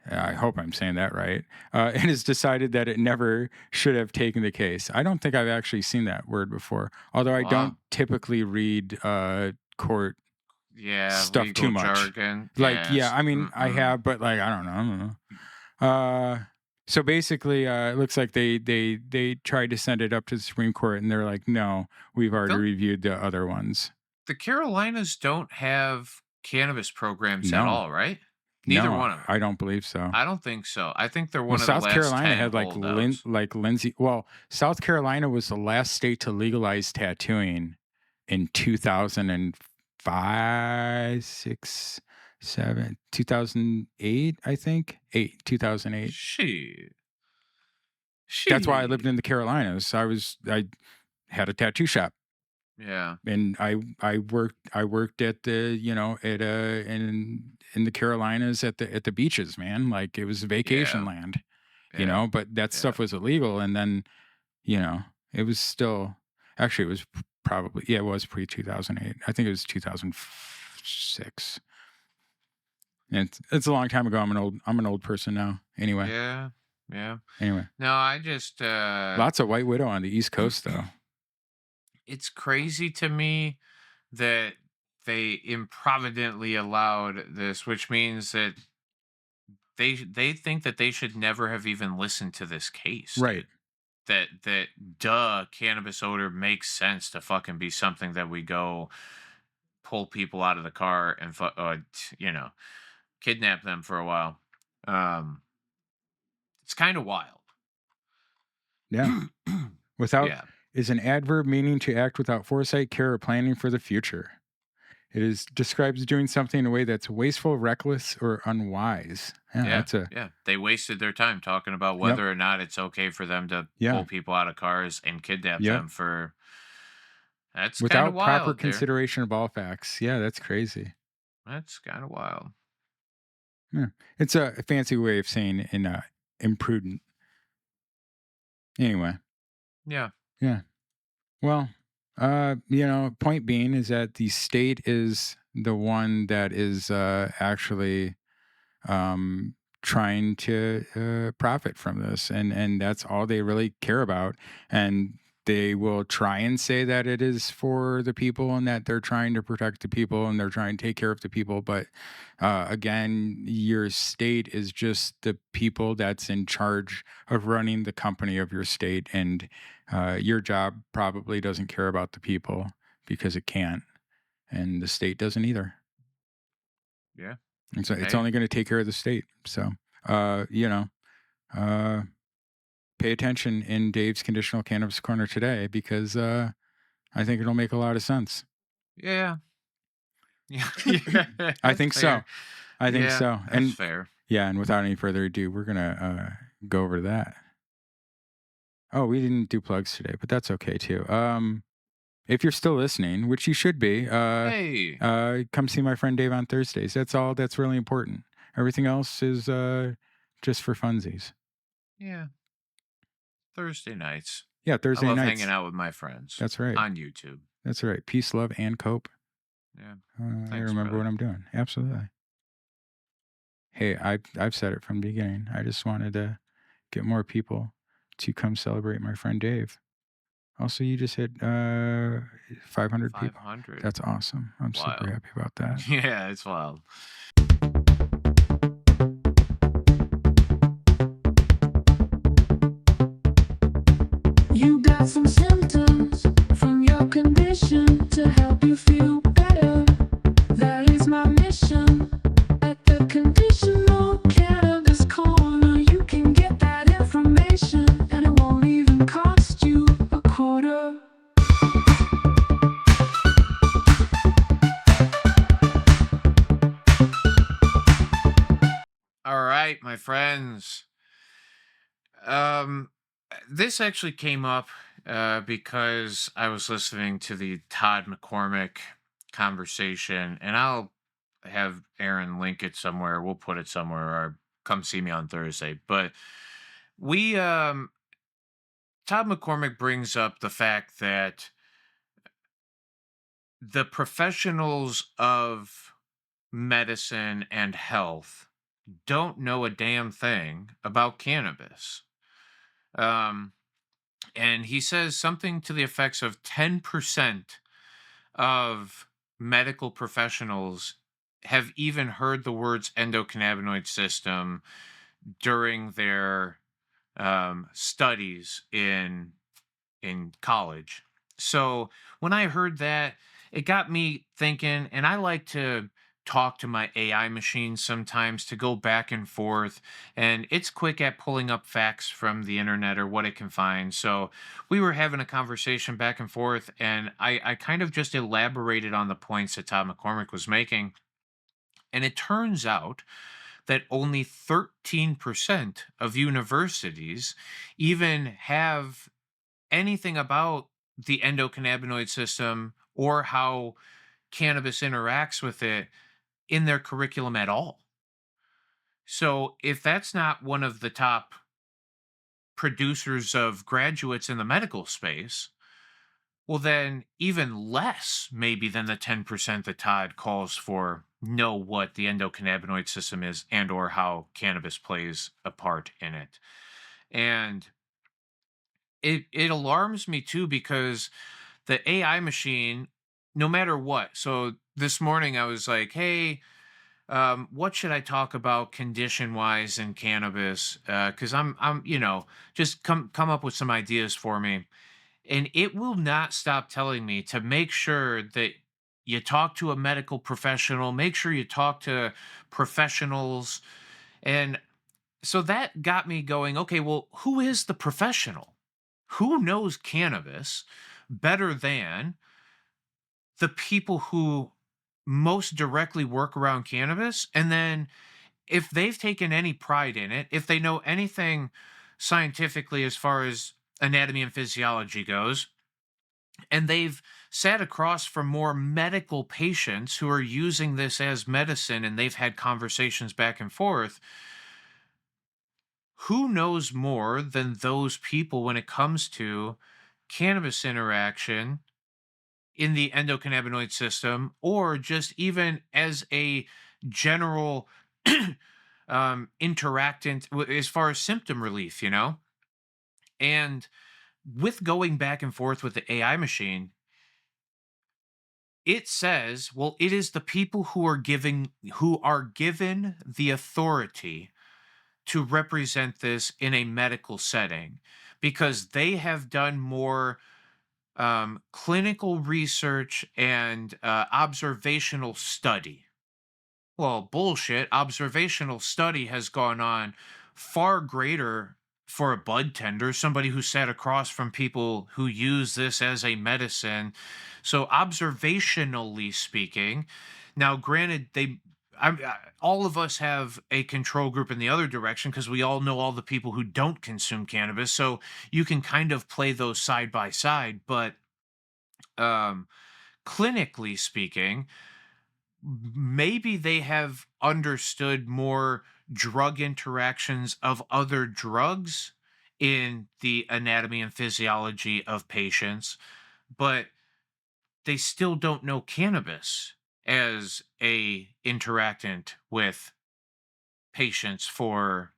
S2: I hope I'm saying that right, it has decided that it never should have taken the case. I don't think I've actually seen that word before, although I don't typically read court stuff too much.
S3: Jargon.
S2: Like, I mean, I have, but like, I don't know. So basically, it looks like they tried to send it up to the Supreme Court, and they're like, no, we've already reviewed the other ones.
S3: The Carolinas don't have cannabis programs at all, right? Neither one of them.
S2: I don't believe so.
S3: I don't think so. I think they're one of
S2: South
S3: the last
S2: Carolina
S3: 10
S2: had like Lindsay. Well, South Carolina was the last state to legalize tattooing in 2005, 6, 7, 2008, I think. 2008.
S3: Shit.
S2: That's why I lived in the Carolinas. I had a tattoo shop.
S3: Yeah.
S2: And I worked at the, in the Carolinas at the beaches, man. Like, it was vacation land, but that stuff was illegal. And then, it was still, actually it was probably, it was pre-2008. I think it was 2006. And it's a long time ago. I'm an old person now. Anyway.
S3: Yeah.
S2: Anyway.
S3: No, I just
S2: lots of White Widow on the East Coast though.
S3: It's crazy to me that they improvidently allowed this, which means that they think that they should never have even listened to this case.
S2: Right.
S3: That cannabis odor makes sense to fucking be something that we go pull people out of the car and kidnap them for a while. It's kind of wild.
S2: Yeah. Is an adverb meaning to act without foresight, care, or planning for the future. It is describes doing something in a way that's wasteful, reckless, or unwise. Yeah,
S3: Yeah,
S2: that's a
S3: yeah. They wasted their time talking about
S2: yep,
S3: whether or not it's okay for them to
S2: yeah,
S3: pull people out of cars and kidnap
S2: yep.
S3: them for. That's kind of
S2: Without proper
S3: wild there.
S2: consideration of all facts. Yeah, that's crazy.
S3: That's kind of wild.
S2: Yeah. It's a fancy way of saying imprudent. Anyway,
S3: Yeah.
S2: yeah. Well, point being is that the state is the one that is actually trying to profit from this, and that's all they really care about. And they will try and say that it is for the people and that they're trying to protect the people and they're trying to take care of the people. But again, your state is just the people that's in charge of running the company of your state, and your job probably doesn't care about the people because it can't, and the state doesn't either.
S3: Yeah.
S2: And so it's
S3: Hey.
S2: only going to take care of the state. So, uh, pay attention in Dave's Conditional Cannabis Corner today because I think it'll make a lot of sense.
S3: Yeah. Yeah. Yeah.
S2: I
S3: That's
S2: think so.
S3: fair.
S2: I think
S3: Yeah,
S2: so.
S3: that's
S2: And
S3: fair.
S2: yeah, and without any further ado, we're going to go over that. Oh, we didn't do plugs today, but that's okay too. If you're still listening, which you should be,
S3: Hey.
S2: come see my friend Dave on Thursdays. That's all that's really important. Everything else is just for funsies.
S3: Yeah. Thursday nights.
S2: Yeah,
S3: I
S2: Thursday
S3: love
S2: nights.
S3: hanging out with my friends.
S2: That's right.
S3: On YouTube.
S2: That's right. Peace, love, and cope.
S3: Yeah.
S2: I
S3: Thanks,
S2: remember
S3: brother.
S2: what I'm doing. Absolutely. Hey, I've said it from the beginning. I just wanted to get more people to come celebrate my friend Dave. Also, you just hit 500 people.
S3: 500.
S2: That's awesome. I'm super
S3: Wild.
S2: happy about that.
S3: Yeah, it's wild.
S5: You got some symptoms from your condition to help you feel better. That is my mission. At the Conditional Cannabis Corner, you can get that information, and it won't even cost you a quarter.
S3: All right, my friends. This actually came up because I was listening to the Todd McCormick conversation, and I'll have Aaron link it somewhere. We'll put it somewhere, or come see me on Thursday. But we, Todd McCormick brings up the fact that the professionals of medicine and health don't know a damn thing about cannabis. And he says something to the effects of 10% of medical professionals have even heard the words endocannabinoid system during their studies in college. So when I heard that, it got me thinking, and I like to talk to my AI machine sometimes to go back and forth, and it's quick at pulling up facts from the internet or what it can find. So we were having a conversation back and forth, and I kind of just elaborated on the points that Todd McCormick was making. And it turns out that only 13% of universities even have anything about the endocannabinoid system or how cannabis interacts with it in their curriculum at all. So if that's not one of the top producers of graduates in the medical space, well, then even less maybe than the 10% that Todd calls for know what the endocannabinoid system is and or how cannabis plays a part in it. And it alarms me too, because the AI machine, no matter what. So this morning I was like, hey, what should I talk about condition wise in cannabis? Because I'm, just come up with some ideas for me, and it will not stop telling me to make sure that you talk to a medical professional, make sure you talk to professionals, and so that got me going. Okay, well, who is the professional? Who knows cannabis better than the people who most directly work around cannabis. And then if they've taken any pride in it, if they know anything scientifically as far as anatomy and physiology goes, and they've sat across from more medical patients who are using this as medicine and they've had conversations back and forth, who knows more than those people when it comes to cannabis interaction in the endocannabinoid system, or just even as a general interactant as far as symptom relief, you know? And with going back and forth with the AI machine, it says, well, it is the people who are given the authority to represent this in a medical setting because they have done more clinical research and observational study. Well, bullshit. Observational study has gone on far greater for a bud tender, somebody who sat across from people who use this as a medicine. So, observationally speaking, now granted, all of us have a control group in the other direction because we all know all the people who don't consume cannabis. So you can kind of play those side by side, but um, clinically speaking, maybe they have understood more drug interactions of other drugs in the anatomy and physiology of patients, but they still don't know cannabis as a interactant with patients for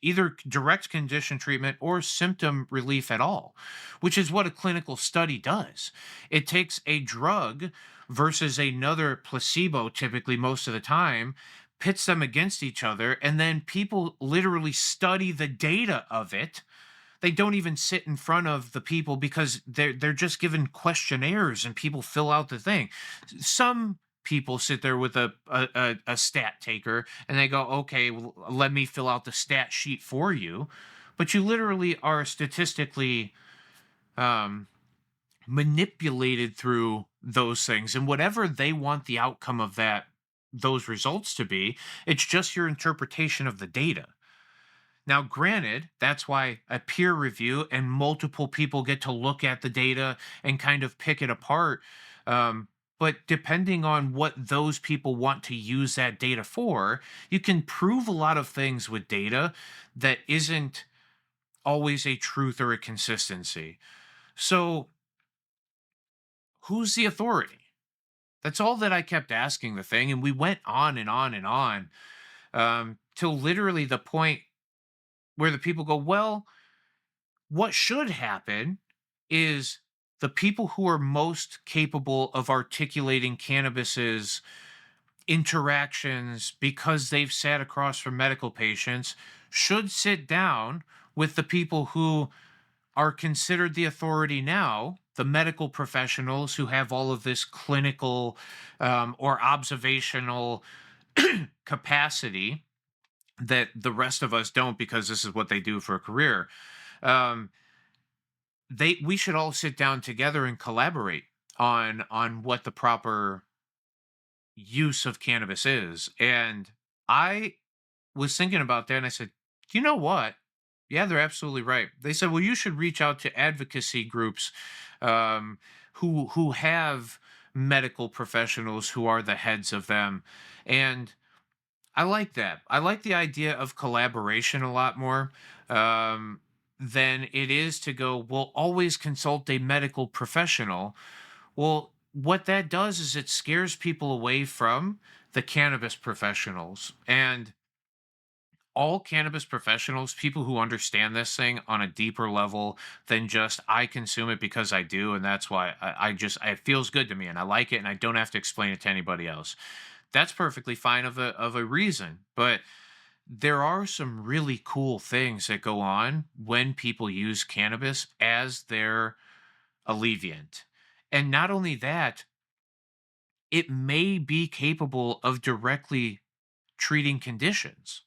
S3: either direct condition treatment or symptom relief at all, which is what a clinical study does. It takes a drug versus another placebo, typically most of the time, pits them against each other, and then people literally study the data of it. They don't even sit in front of the people because they're just given questionnaires and people fill out the thing. Some people sit there with a stat taker and they go, okay, well, let me fill out the stat sheet for you. But you literally are statistically um, manipulated through those things. And whatever they want the outcome of those results to be, it's just your interpretation of the data. Now, granted, that's why a peer review and multiple people get to look at the data and kind of pick it apart. But depending on what those people want to use that data for, you can prove a lot of things with data that isn't always a truth or a consistency. So, who's the authority? That's all that I kept asking the thing. And we went on and on and on till literally the point where the people go, well, what should happen is the people who are most capable of articulating cannabis's interactions because they've sat across from medical patients should sit down with the people who are considered the authority now, the medical professionals who have all of this clinical or observational capacity that the rest of us don't because this is what they do for a career. Um, we should all sit down together and collaborate on what the proper use of cannabis is. And I was thinking about that and I said, you know what? Yeah, they're absolutely right. They said, well, you should reach out to advocacy groups who have medical professionals who are the heads of them. And I like that. I like the idea of collaboration a lot more than it is to go, well, always consult a medical professional. Well, what that does is it scares people away from the cannabis professionals. And all cannabis professionals, people who understand this thing on a deeper level than just I consume it because I do, and that's why it feels good to me and I like it and I don't have to explain it to anybody else. That's perfectly fine of a reason, but there are some really cool things that go on when people use cannabis as their alleviant. And not only that, it may be capable of directly treating conditions.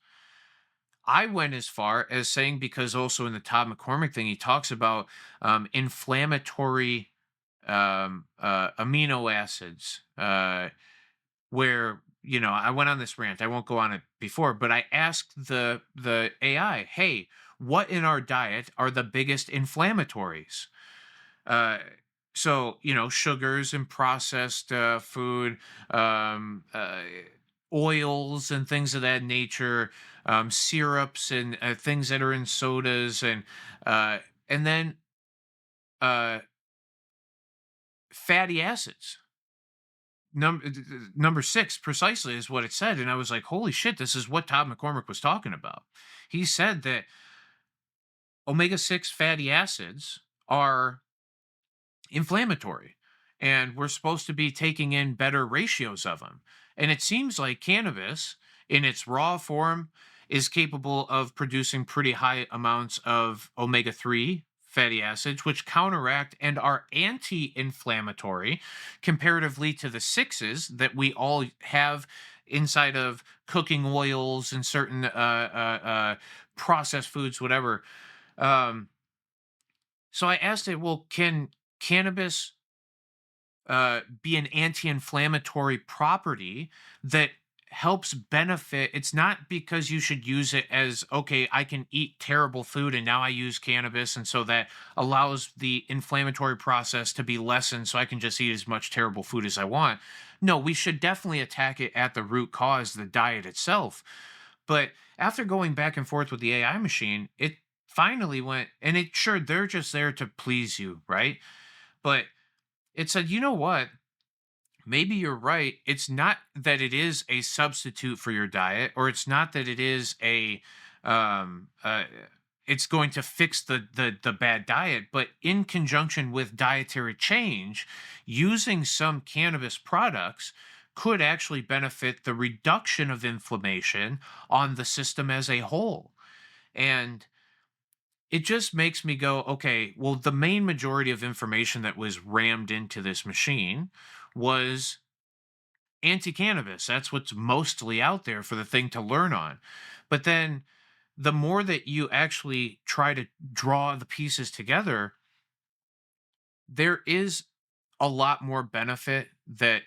S3: I went as far as saying, because also in the Todd McCormick thing, he talks about inflammatory amino acids, where, I went on this rant. I won't go on it before, but I asked the AI, hey, what in our diet are the biggest inflammatories? Uh, so, sugars and processed food, um, uh, oils and things of that nature, syrups and things that are in sodas, uh, and then uh, fatty acids. Number 6 precisely is what it said, and I was like, holy shit, this is what Todd McCormick was talking about. He said that omega-6 fatty acids are inflammatory, and we're supposed to be taking in better ratios of them. And it seems like cannabis in its raw form is capable of producing pretty high amounts of omega-3 fatty acids, which counteract and are anti-inflammatory comparatively to the sixes that we all have inside of cooking oils and certain processed foods, whatever. um, so I asked it, well, can cannabis be an anti-inflammatory property that helps benefit? It's not because you should use it as, okay, I can eat terrible food and now I use cannabis, and so that allows the inflammatory process to be lessened so I can just eat as much terrible food as I want. No, we should definitely attack it at the root cause, the diet itself. But after going back and forth with the AI machine, it finally went, and it sure, they're just there to please you, right? But it said, you know what? Maybe you're right. It's not that it is a substitute for your diet, or it's not that it is a um uh, it's going to fix the bad diet, but in conjunction with dietary change, using some cannabis products could actually benefit the reduction of inflammation on the system as a whole. And it just makes me go, okay, well, the main majority of information that was rammed into this machine was anti cannabis. That's what's mostly out there for the thing to learn on. But then the more that you actually try to draw the pieces together, there is a lot more benefit that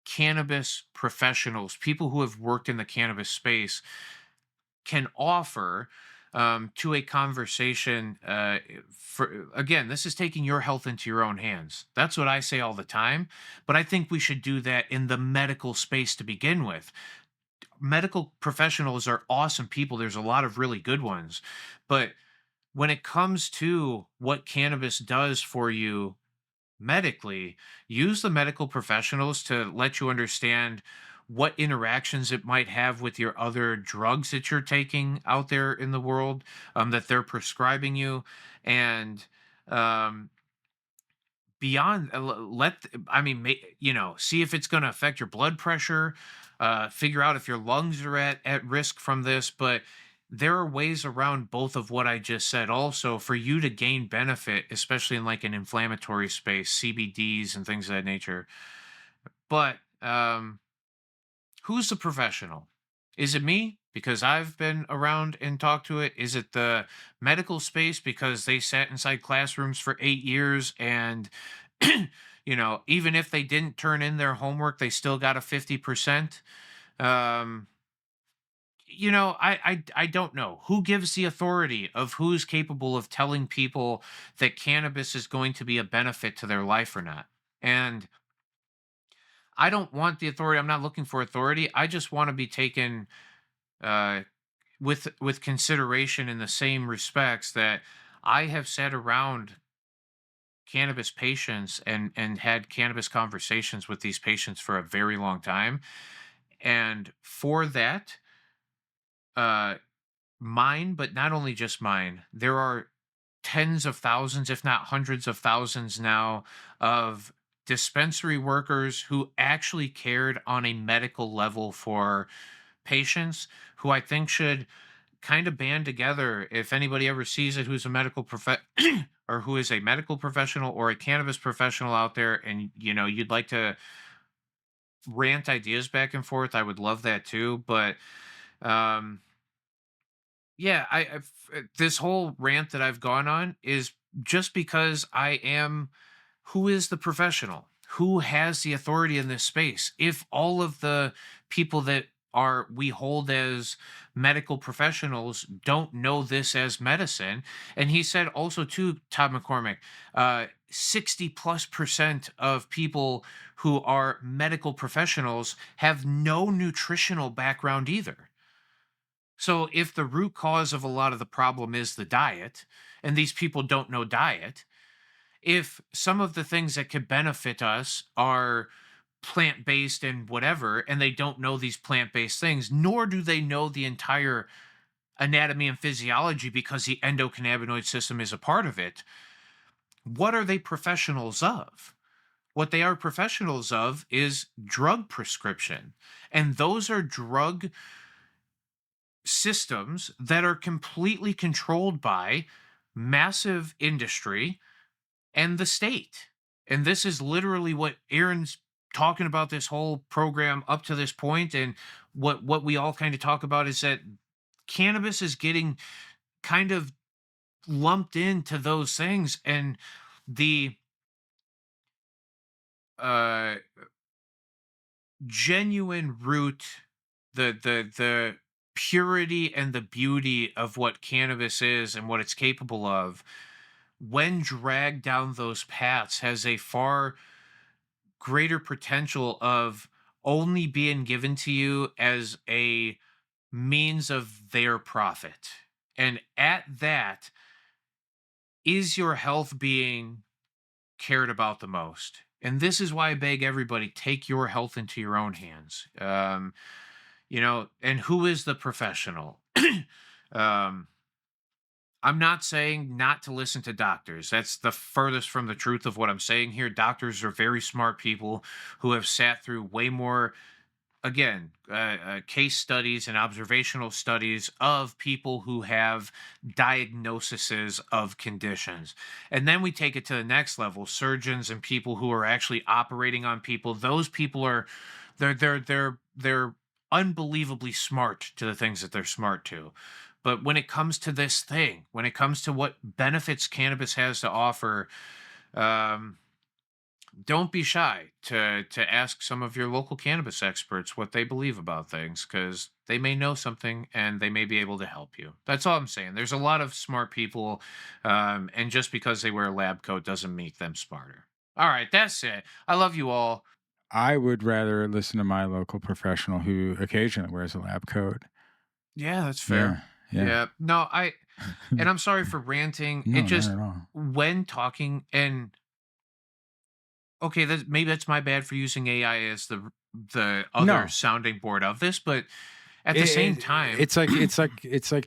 S3: cannabis professionals, people who have worked in the cannabis space, can offer to a conversation. For again, this is taking your health into your own hands. That's what I say all the time. But I think we should do that in the medical space to begin with. Medical professionals are awesome people. There's a lot of really good ones. But when it comes to what cannabis does for you medically, use the medical professionals to let you understand what interactions it might have with your other drugs that you're taking out there in the world, that they're prescribing you. And um, beyond, see if it's going to affect your blood pressure, figure out if your lungs are at risk from this. But there are ways around both of what I just said also for you to gain benefit, especially in like an inflammatory space, CBDs and things of that nature. But who's the professional? Is it me because I've been around and talked to it? Is it the medical space because they sat inside classrooms for 8 years and, even if they didn't turn in their homework, they still got a 50%? Um, I don't know who gives the authority of who's capable of telling people that cannabis is going to be a benefit to their life or not. And I don't want the authority. I'm not looking for authority. I just want to be taken uh, with consideration in the same respects that I have sat around cannabis patients and had cannabis conversations with these patients for a very long time. And for that, uh, mine, but not only just mine, there are tens of thousands, if not hundreds of thousands now, of dispensary workers who actually cared on a medical level for patients, who I think should kind of band together. If anybody ever sees it who's a medical or who is a medical professional or a cannabis professional out there, and you'd like to rant ideas back and forth, I would love that too. But um yeah, this whole rant that I've gone on is just because I am, who is the professional? who has the authority in this space? If all of the people that we hold as medical professionals don't know this as medicine. And he said also too, Todd McCormick, 60+% of people who are medical professionals have no nutritional background either. So if the root cause of a lot of the problem is the diet, and these people don't know diet, if some of the things that could benefit us are plant-based and whatever, and they don't know these plant-based things, nor do they know the entire anatomy and physiology because the endocannabinoid system is a part of it, what are they professionals of? What they are professionals of is drug prescription. And those are drug systems that are completely controlled by massive industry and the state. And this is literally what Aaron's talking about this whole program up to this point. And what we all kind of talk about is that cannabis is getting kind of lumped into those things, and the uh genuine root, the purity and the beauty of what cannabis is and what it's capable of, when dragged down those paths, has a far greater potential of only being given to you as a means of their profit. And at that, is your health being cared about the most? And this is why I beg everybody, take your health into your own hands. And who is the professional? um, I'm not saying not to listen to doctors. That's the furthest from the truth of what I'm saying here. Doctors are very smart people who have sat through way more, again, case studies and observational studies of people who have diagnoses of conditions. And then we take it to the next level, surgeons and people who are actually operating on people. Those people are, they're unbelievably smart to the things that they're smart to. But when it comes to this thing, when it comes to what benefits cannabis has to offer, um, don't be shy to ask some of your local cannabis experts what they believe about things, because they may know something and they may be able to help you. That's all I'm saying. There's a lot of smart people, and just because they wear a lab coat doesn't make them smarter. All right, that's it. I love you all.
S2: I would rather listen to my local professional who occasionally wears a lab coat.
S3: Yeah, that's fair.
S2: Yeah.
S3: No, and I'm sorry for ranting.
S2: No,
S3: It just,
S2: not at all.
S3: when talking, and okay, maybe that's my bad for using AI as the other
S2: No.
S3: sounding board of this, but at the same time,
S2: it's like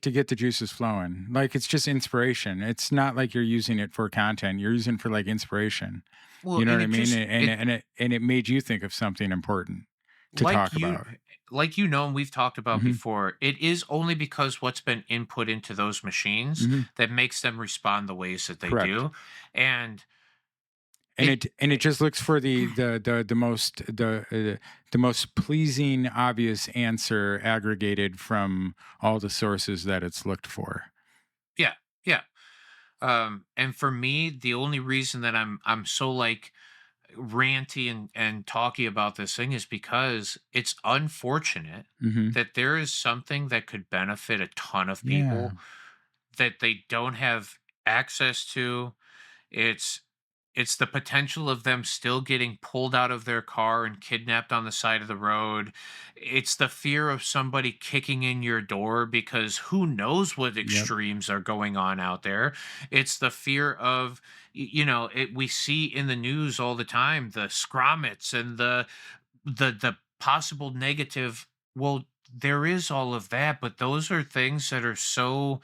S2: to get the juices flowing. Like, it's just inspiration. It's not like you're using it for content. You're using it for like inspiration.
S3: well,
S2: You know
S3: and
S2: what I
S3: it
S2: mean?
S3: just,
S2: And it made you think of something important to
S3: like
S2: talk
S3: you,
S2: about.
S3: like and we've talked about
S2: Mhm.
S3: before, it is only because what's been input into those machines
S2: Mhm.
S3: that makes them respond the ways that they
S2: Correct.
S3: do, and
S2: it just looks for the most pleasing, obvious answer aggregated from all the sources that it's looked for.
S3: yeah. And for me, the only reason that I'm so like ranty and talky about this thing is because it's unfortunate
S2: Mm-hmm.
S3: that there is something that could benefit a ton of
S2: Yeah.
S3: people that they don't have access to. It's the potential of them still getting pulled out of their car and kidnapped on the side of the road. It's the fear of somebody kicking in your door, because who knows what extremes are going on out there. It's the fear of, we see in the news all the time, the scrommets and the possible negative. Well, there is all of that, but those are things that are so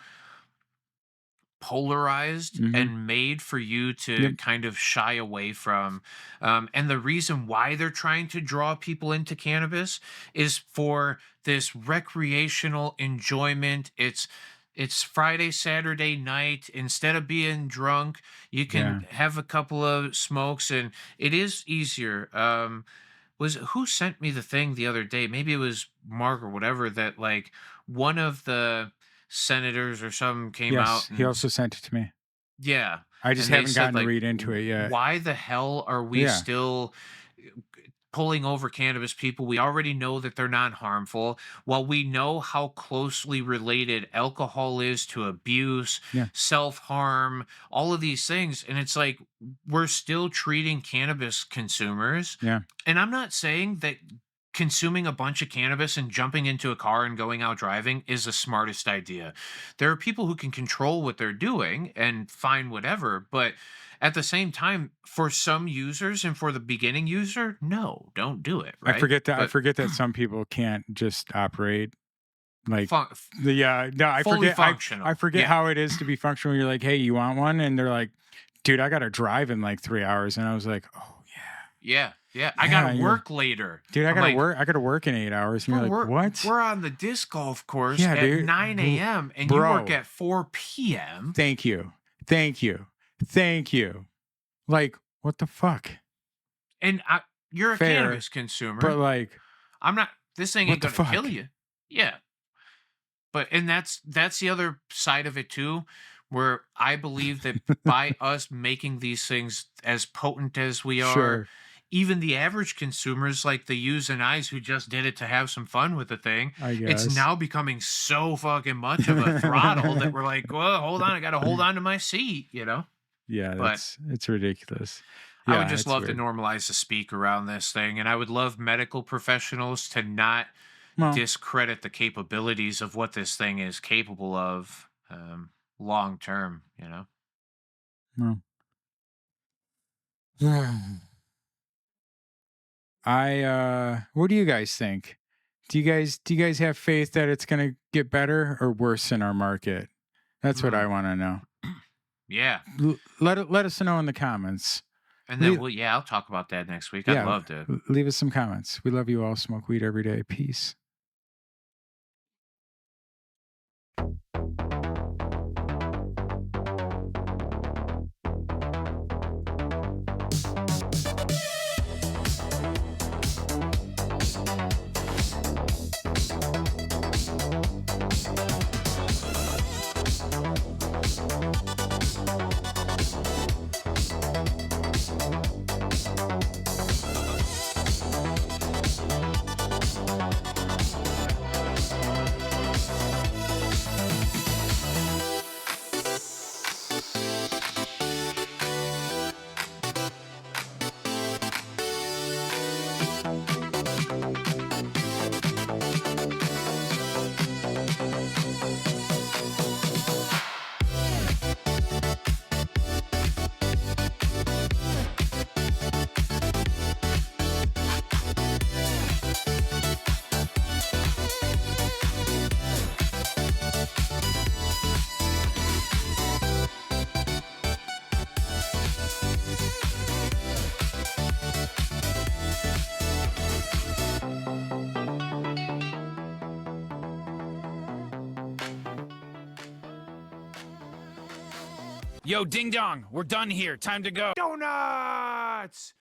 S3: polarized
S2: Mhm.
S3: and made for you to
S2: Yep.
S3: kind of shy away from. And the reason why they're trying to draw people into cannabis is for this recreational enjoyment. It's Friday, Saturday night. Instead of being drunk, you can have a couple of smokes, and it is easier. Was who sent me the thing the other day? Maybe it was Mark or whatever, that like one of the senators or some came out
S2: Yes, he
S3: and
S2: also sent it to me.
S3: yeah,
S2: I just
S3: And they
S2: haven't
S3: said,
S2: gotten to
S3: like,
S2: read into it yet.
S3: why the hell are we
S2: Yeah.
S3: still pulling over cannabis people? We already know that they're not harmful. While we know how closely related alcohol is to abuse,
S2: Yeah.
S3: self-harm, all of these things. And it's like, we're still treating cannabis consumers.
S2: Yeah.
S3: And I'm not saying that consuming a bunch of cannabis and jumping into a car and going out driving is the smartest idea. There are people who can control what they're doing and find whatever, but at the same time, for some users and for the beginning user, no, don't do it. Right?
S2: I forget
S3: But
S2: forget that some people can't just operate like
S3: fun-
S2: I
S3: fully
S2: forget
S3: functional.
S2: I forget
S3: Yeah.
S2: how it is to be functional. You're like, hey, you want one? And they're like, dude, I gotta drive in like 3 hours. And I was like, oh yeah.
S3: Yeah. I
S2: Yeah,
S3: gotta
S2: you're-
S3: work later.
S2: Dude, I
S3: I'm
S2: gotta
S3: like,
S2: work. I gotta work in 8 hours. And you're like, what?
S3: We're on the disc golf course
S2: Yeah,
S3: at
S2: dude.
S3: 9 a.m. and you
S2: Bro.
S3: work at 4 p.m.
S2: Thank you. Thank you. Thank you. Like, what the fuck?
S3: And you're a
S2: Fair,
S3: cannabis consumer.
S2: But like,
S3: I'm not. This thing
S2: What
S3: ain't
S2: the
S3: gonna kill
S2: fuck?
S3: you. Yeah. But and that's the other side of it too, where I believe that by us making these things as potent as we are,
S2: sure.
S3: even the average consumers like the yous and I's who just did it to have some fun with the thing,
S2: I guess.
S3: it's now becoming so fucking much of a throttle that we're like, well, hold on, I gotta hold on to my seat, you know?
S2: Yeah,
S3: but-
S2: it's ridiculous.
S3: I
S2: Yeah,
S3: would just
S2: it's
S3: love
S2: weird.
S3: to normalize the speak around this thing, and I would love medical professionals to not
S2: Well,
S3: discredit the capabilities of what this thing is capable of long term, you know?
S2: What do you guys think? Do you guys have faith that it's gonna get better or worse in our market? That's what I want to know.
S3: Yeah.
S2: Let us know in the comments.
S3: And then,
S2: Le-
S3: I'll talk about that next week.
S2: Yeah,
S3: I'd love to.
S2: Leave us some comments. We love you all. Smoke weed every day. Peace.
S6: Yo, ding dong, we're done here. Time to go.
S3: Donuts!